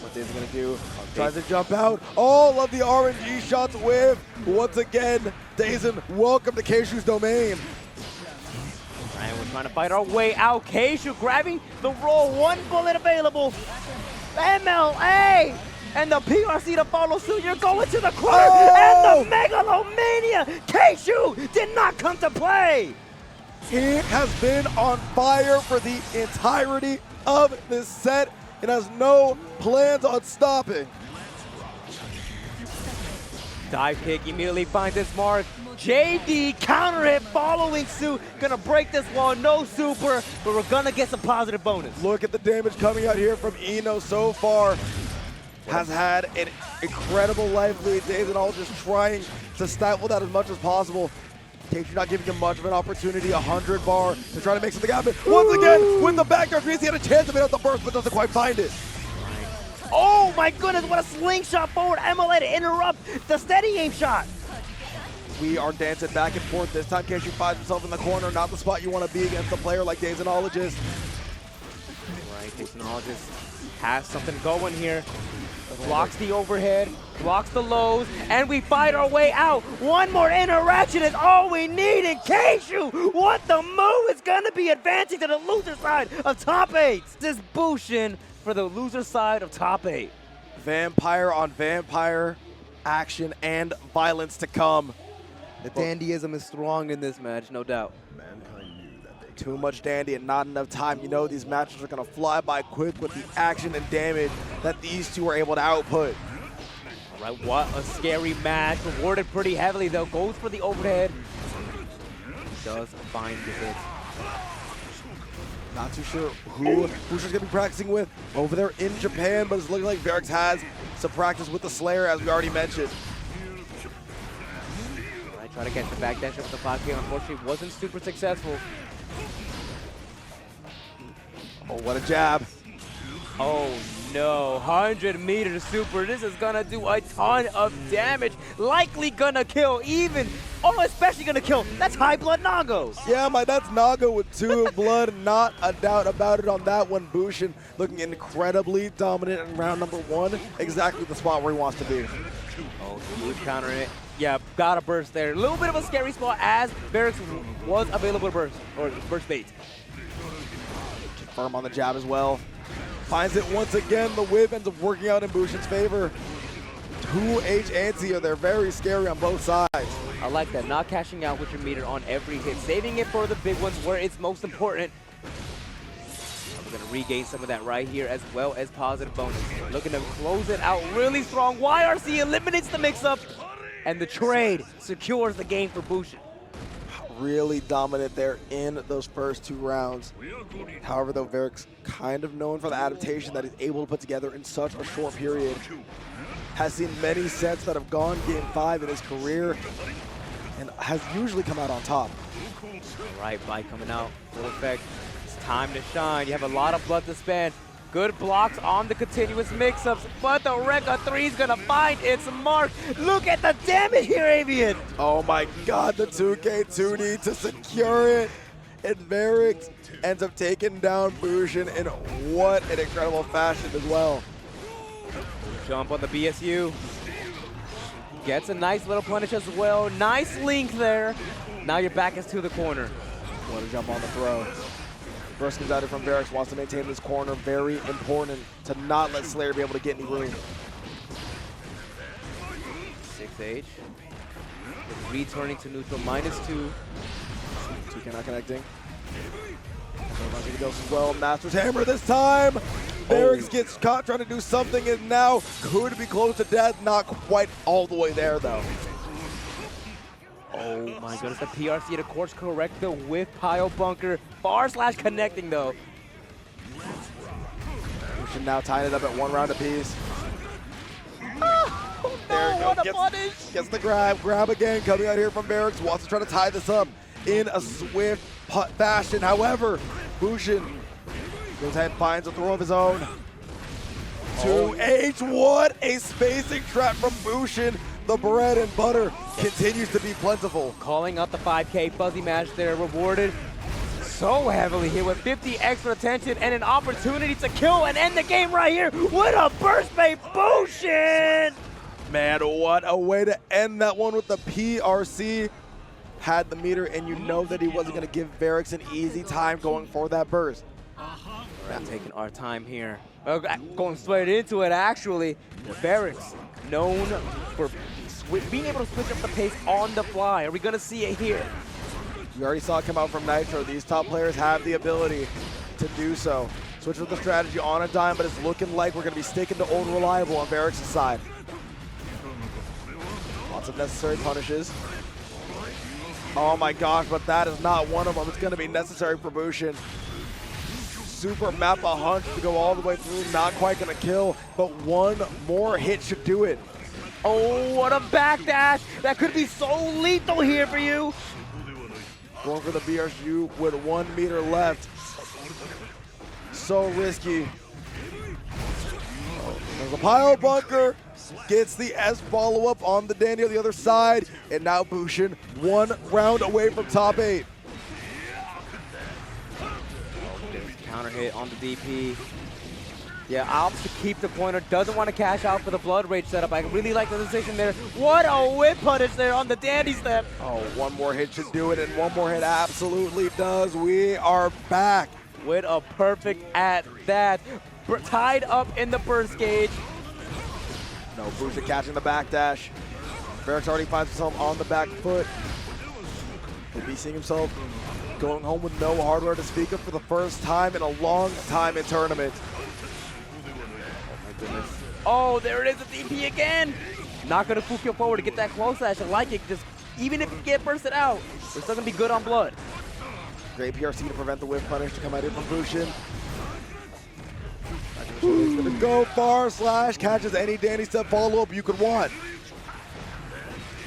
What Dave's gonna do, tries to jump out. All of the RNG shots with, once again, Dazen, welcome to Kshu's domain. And we're trying to fight our way out. Kshu grabbing the roll, 1 bullet available. MLA! And the PRC to follow suit. You're going to the corner, and the Megalomania! Kshu did not come to play! He has been on fire for the entirety of this set and has no plans on stopping. Dive kick immediately finds its mark. JD counter hit following suit. Gonna break this wall, no super, but we're gonna get some positive bonus. Look at the damage coming out here from Eno so far. Has had an incredible life lead. Daseinologist trying to stifle that as much as possible. Kshu not giving him much of an opportunity. 100 bar to try to make something happen. Once again, with the backdoor grease, he had a chance to hit out the burst, but doesn't quite find it. Oh my goodness, what a slingshot forward. MLA to interrupt the steady aim shot. We are dancing back and forth. This time Kshu finds himself in the corner, not the spot you want to be against a player like Daseinologist. Right, Daseinologist has something going here. Blocks the overhead, blocks the lows, and we fight our way out. One more interaction is all we need, and Kshu, what the move is gonna be advancing to the loser side of top 8. This Bushin for the loser side of top 8. Vampire on vampire, action and violence to come. The dandyism is strong in this match, no doubt. Too much dandy and not enough time. You know these matches are going to fly by quick with the action and damage that these two are able to output. All right, what a scary match. Rewarded pretty heavily, though. Goes for the overhead. Does find the hit. Not too sure who Bushin's going to be practicing with over there in Japan, but it's looking like Verix has some practice with the Slayer, as we already mentioned. All right, try to catch the back dash with the 5K. Unfortunately, wasn't super successful. Oh, what a jab. Oh no, 100 meter super. This is gonna do a ton of damage. Likely gonna kill even, especially gonna kill. That's high blood Nagos. Yeah, that's Nago with 2 blood. Not a doubt about it on that one. Bushin looking incredibly dominant in round number 1. Exactly the spot where he wants to be. Oh, huge counter it. Yeah, got a burst there. A little bit of a scary spot as Verix was available to burst, or burst bait. Firm on the jab as well. Finds it once again. The whip ends up working out in Bushin's favor. 2H anti, they're very scary on both sides. I like that, not cashing out with your meter on every hit, saving it for the big ones where it's most important. We're gonna regain some of that right here as well as positive bonus. Looking to close it out really strong. YRC eliminates the mix-up, and the trade secures the game for Bushin. Really dominant there in those first 2 rounds. However, though, Verix kind of known for the adaptation that he's able to put together in such a short period. Has seen many sets that have gone game 5 in his career and has usually come out on top. Right, bite coming out, full effect. It's time to shine. You have a lot of blood to spend. Good blocks on the continuous mix-ups, but the Rekka 3 is gonna find its mark. Look at the damage here, Aviaan. Oh my God, the 2K2D to secure it. And Verix ends up taking down Bushin in what an incredible fashion as well. Jump on the BSU. Gets a nice little punish as well. Nice link there. Now your back is to the corner. What a jump on the throw. First comes out here from Verix, wants to maintain this corner. Very important to not let Slayer be able to get any room. 6H. Returning to neutral, -2. 2K not connecting. Goes as well. Master's Hammer this time. Verix gets caught trying to do something and now could be close to death. Not quite all the way there though. Oh my goodness, the PRC to course correct the with pile bunker. / connecting though. Bushin now tying it up at 1 round apiece. Oh, There no, you what go. a punish! Gets the grab again coming out here from Verix. Wants to try to tie this up in a swift fashion. However, Bushin goes ahead and finds a throw of his own. 2H, what a spacing trap from Bushin. The bread and butter continues to be plentiful. Calling out the 5K fuzzy match there, rewarded so heavily here with 50 extra attention and an opportunity to kill and end the game right here. What a burst bait, Bushin! Man, what a way to end that one with the PRC. had the meter, and you know that he wasn't going to give Verix an easy time going for that burst. We're not taking our time here. Going straight into it, actually. Verix, known for being able to switch up the pace on the fly. Are we going to see it here? We already saw it come out from Nitro. These top players have the ability to do so. Switch with the strategy on a dime, but it's looking like we're going to be sticking to old reliable on Verix's side. Lots of necessary punishes. Oh my gosh, but that is not one of them. It's going to be necessary for Bushin. Super Mappa hunch to go all the way through. Not quite going to kill, but one more hit should do it. Oh, what a backdash. That could be so lethal here for you. Going for the BRSU with 1 meter left. So risky. There's a pile bunker. Gets the S follow-up on the Dany on the other side. And now Bushin 1 round away from top 8. Counter hit on the DP. Yeah, opts to keep the pointer. Doesn't want to cash out for the Blood Rage setup. I really like the decision there. What a whip punish there on the Dany step. Oh, one more hit should do it, and one more hit absolutely does. We are back. With a perfect at that. Tied up in the burst gauge. No, Bushin catching the backdash. Verix already finds himself on the back foot. He'll be seeing himself going home with no hardware to speak of for the first time in a long time in tournament. Goodness. Oh, there it is, the DP again. Not gonna Fukyo forward to get that close slash. I like it. Just even if you get bursted out, we're still gonna be good on blood. Great PRC to prevent the whiff punish to come out in from Bushin. He's gonna go far slash, catches any Dany step follow up you could want.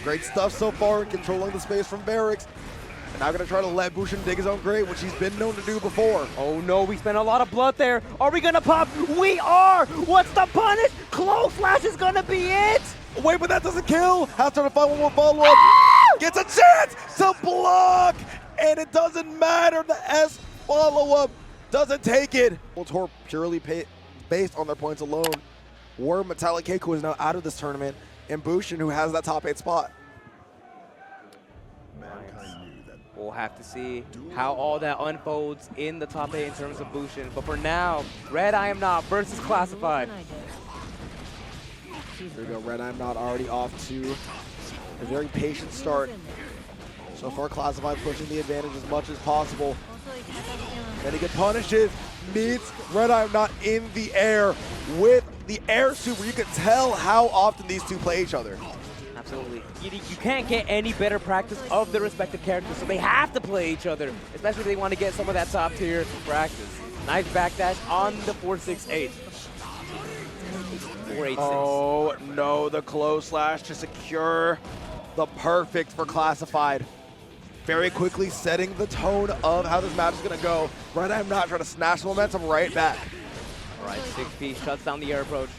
Great stuff so far in controlling the space from Verix. And now gonna try to let Bushin dig his own grave, which he's been known to do before. Oh no, we spent a lot of blood there. Are we gonna pop? We are! What's the punish? Close slash is gonna be it! Wait, but that doesn't kill! Has to find one more follow-up. Gets a chance to block! And it doesn't matter, the S follow-up doesn't take it. Tour purely based on their points alone. War Metallic Keiko is now out of this tournament, and Bushin, who has that top 8 spot. We'll have to see how all that unfolds in the top 8 in terms of Bushin. But for now, RedIAmNot versus Classified. There we go, RedIAmNot already off to a very patient start. So far, Classified pushing the advantage as much as possible. Then he gets punishes, meets RedIAmNot in the air with the air super. You can tell how often these two play each other. Absolutely. You can't get any better practice of their respective characters, so they have to play each other, especially if they want to get some of that top tier practice. Nice backdash on the 468. 486. Oh no, the close slash to secure the perfect for Classified. Very quickly setting the tone of how this match is going to go. RedIAmNot trying to snatch the momentum right back. All right, 6P shuts down the air approach.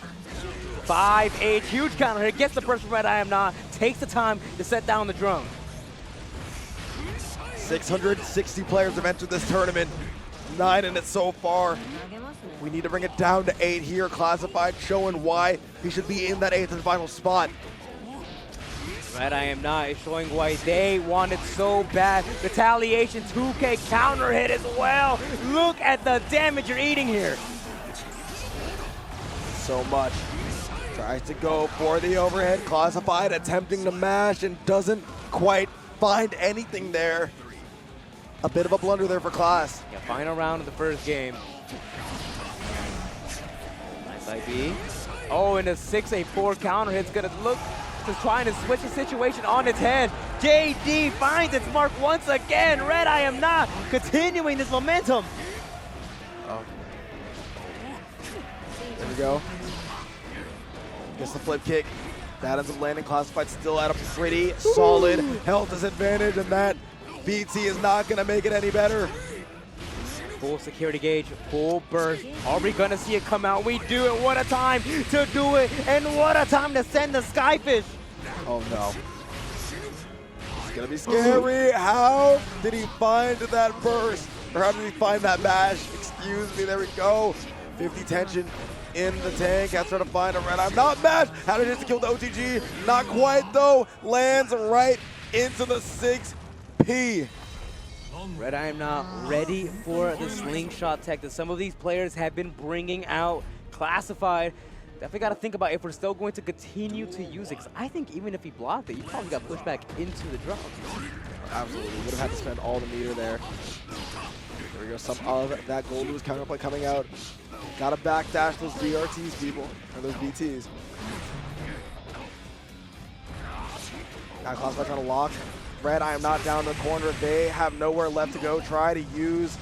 5-8, huge counter hit, gets the burst from RedIAmNot, takes the time to set down the drone. 660 players have entered this tournament, 9 in it so far. We need to bring it down to 8 here. Classified showing why he should be in that 8th and final spot. RedIAmNot is showing why they want it so bad. Retaliation 2K counter hit as well. Look at the damage you're eating here. So much. Tries to go for the overhead. Classified attempting to mash and doesn't quite find anything there. A bit of a blunder there for Class. Yeah, final round of the first game. Nice IB. Oh, and a 6-8-4 counter hit's gonna look to trying to switch the situation on its head. JD finds its mark once again. RedIAmNot continuing this momentum. Oh. There we go. Gets the flip kick. That ends up landing. Classified still at a pretty solid health disadvantage, and that BT is not going to make it any better. Full security gauge, full burst. Are we going to see it come out? We do it. What a time to do it, and what a time to send the Skyfish. Oh no. It's going to be scary. How did he find that burst? Or how did he find that bash? Excuse me, there we go. 50 tension in the tank. Has to find a RedIAmNot bash. How did it kill the OTG? Not quite though. Lands right into the 6 6P. RedIAmNot ready for the slingshot tech that some of these players have been bringing out. Classified. Definitely got to think about if we're still going to continue to use it. Because I think even if he blocked it, you probably got pushed back into the drop. Absolutely. Would have had to spend all the meter there. There we go. Some of that Goldlewis counterplay coming out. Got to backdash those BRTs, people. Or those BTs. Got Classified trying to lock. RedIAmNot down in the corner. They have nowhere left to go. Try to use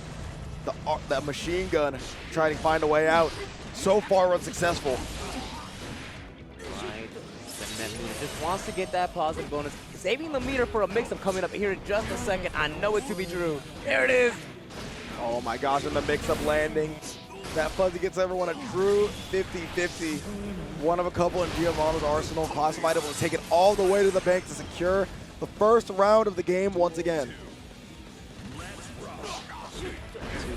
the machine gun to try to find a way out. So far unsuccessful. Right. Just wants to get that positive bonus. Saving the meter for a mix-up coming up here in just a second. I know it to be true. There it is. Oh my gosh, and the mix-up landing. That Fuzzy gets everyone a true 50-50. One of a couple in Giovanna's arsenal. Classified able to take it all the way to the bank to secure the first round of the game once again.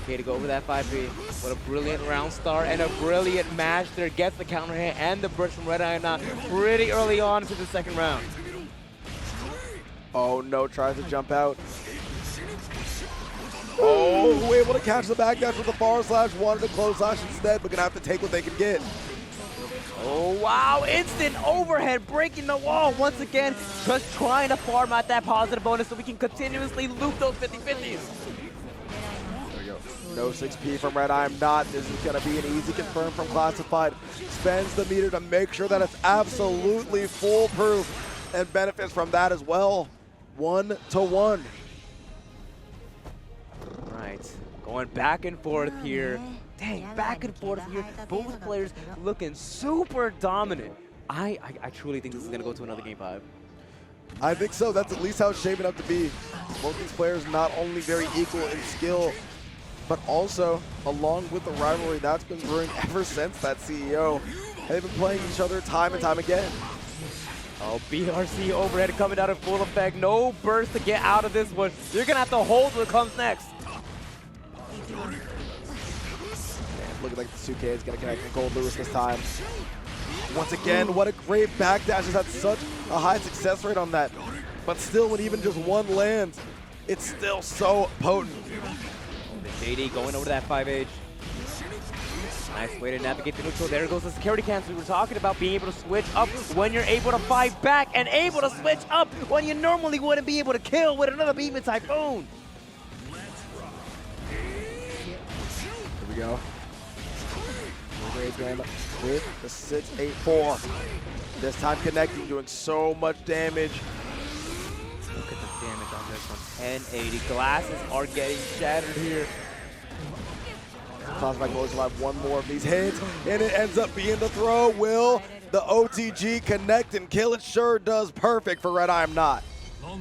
2K to go over that 5P. What a brilliant round start and a brilliant match there. Gets the counter hit and the burst from RedIAmNot pretty early on into the second round. Oh no, tries to jump out. Oh, able to catch the backdash with the far slash. Wanted to close slash instead, but gonna have to take what they can get. Oh wow, instant overhead, breaking the wall once again. Just trying to farm out that positive bonus so we can continuously loop those 50-50s. There we go. No 6P from RedIAmNot. This is gonna be an easy confirm from Classified. Spends the meter to make sure that it's absolutely foolproof and benefits from that as well. 1-1. Right, going back and forth here. Dang, back and forth here. Both players looking super dominant. I truly think this is gonna go to another game 5. I think so. That's at least how it's shaping up to be. Both these players not only very equal in skill, but also, along with the rivalry that's been brewing ever since that CEO, they've been playing each other time and time again. Oh, BRC overhead coming out in full effect. No burst to get out of this one. You're gonna have to hold what comes next. Looking like the 2K is going to connect with Goldlewis this time. Once again, what a great backdash. Has had such a high success rate on that. But still, when even just one lands, it's still so potent. JD going over to that 5H. Nice way to navigate the neutral. There goes the security cancel. We were talking about being able to switch up when you're able to fight back and able to switch up when you normally wouldn't be able to kill with another Beam and Typhoon. Here we go. With the 6-8-4. This time connecting, doing so much damage. Look at the damage on this one. 1080. Glasses are getting shattered here. Classified goes to have one more of these hits, and it ends up being the throw. Will the OTG connect and kill? It sure does. Perfect for RedIAmNot. All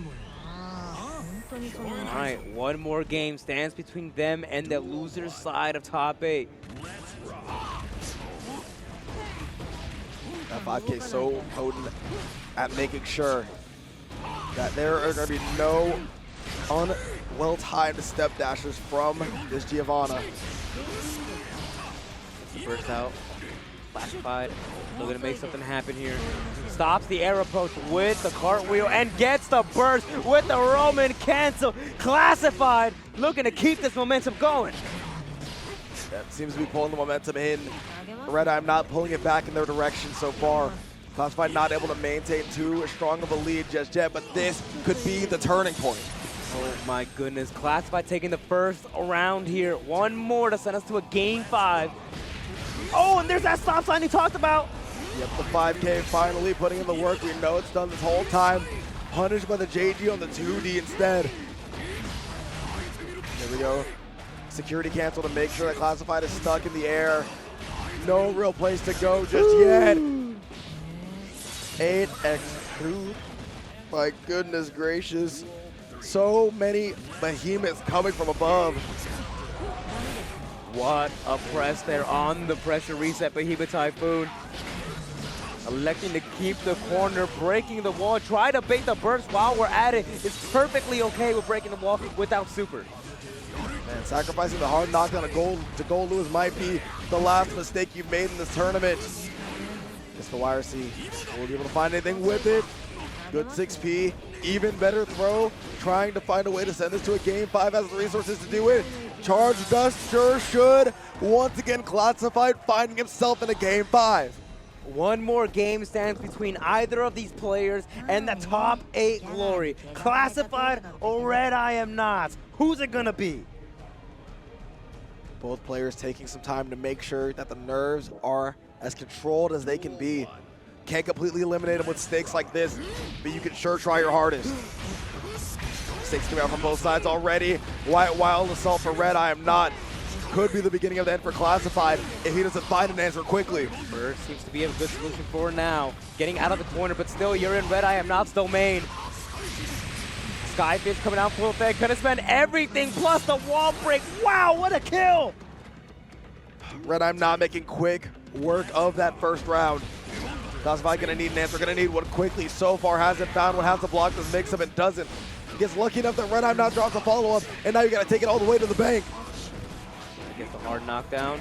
right, one more game stands between them and the loser's side of top 8. That 5K is so potent at making sure that there are going to be no well-timed step dashes from this Giovanna. Burst out, Classified, still gonna make something happen here. Stops the air approach with the cartwheel and gets the burst with the Roman cancel. Classified, looking to keep this momentum going. That seems to be pulling the momentum in. RedIAmNot pulling it back in their direction so far. Classified not able to maintain too strong of a lead just yet, but this could be the turning point. Oh my goodness, Classified taking the first round here. One more to send us to a game 5. Oh, and there's that stop sign he talked about. Yep, the 5K finally putting in the work. We know it's done this whole time. Punished by the JG on the 2D instead. There we go. Security cancel to make sure that Classified is stuck in the air. No real place to go just yet. 8x2. My goodness gracious. So many behemoths coming from above. What a press there on the pressure reset. Behemoth Typhoon electing to keep the corner, breaking the wall, try to bait the burst while we're at it. It's perfectly okay with breaking the wall without super. Man, sacrificing the hard knockdown to Goldlewis might be the last mistake you've made in this tournament. It's the YRC. Will be able to find anything with it. Good 6P. even better throw, trying to find a way to send this to a game 5, has the resources to do it. Charge Dust sure should. Once again, Classified finding himself in a game 5. One more game stands between either of these players and the top 8 glory. Classified or RedIAmNot? Who's it gonna be? Both players taking some time to make sure that the nerves are as controlled as they can be. Can't completely eliminate them with stakes like this, but you can sure try your hardest. Stakes coming out from both sides already. Wild assault for RedIAmNot. Could be the beginning of the end for Classified if he doesn't find an answer quickly. First seems to be a good solution for now. Getting out of the corner, but still you're in RedIAmNot's domain. Skyfish coming out full effect, gonna spend everything plus the wall break. Wow, what a kill! RedIAmNot making quick work of that first round. Classified gonna need an answer, gonna need one quickly. So far hasn't found one, has to block this mix-up and doesn't. Gets lucky enough that RedIAmNot drops a follow-up, and now you gotta take it all the way to the bank. Gets the hard knockdown.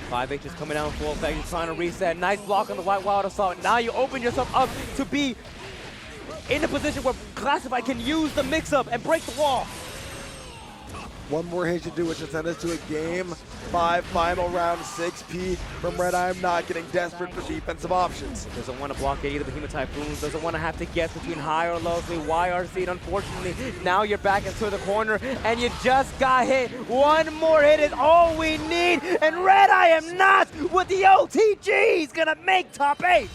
5H is coming out in full effect. He's trying to reset. Nice block on the White Wild Assault. Now you open yourself up to be in a position where Classified can use the mix-up and break the wall. One more hit to do, which will send us to a game 5 final round. 6P from RedIAmNot getting desperate for defensive options. Doesn't want to block any of the Behemoth Typhoons. Doesn't want to have to guess between high or low. So YRC, and unfortunately, now you're back into the corner and you just got hit. One more hit is all we need. And RedIAmNot with the OTG is going to make top 8.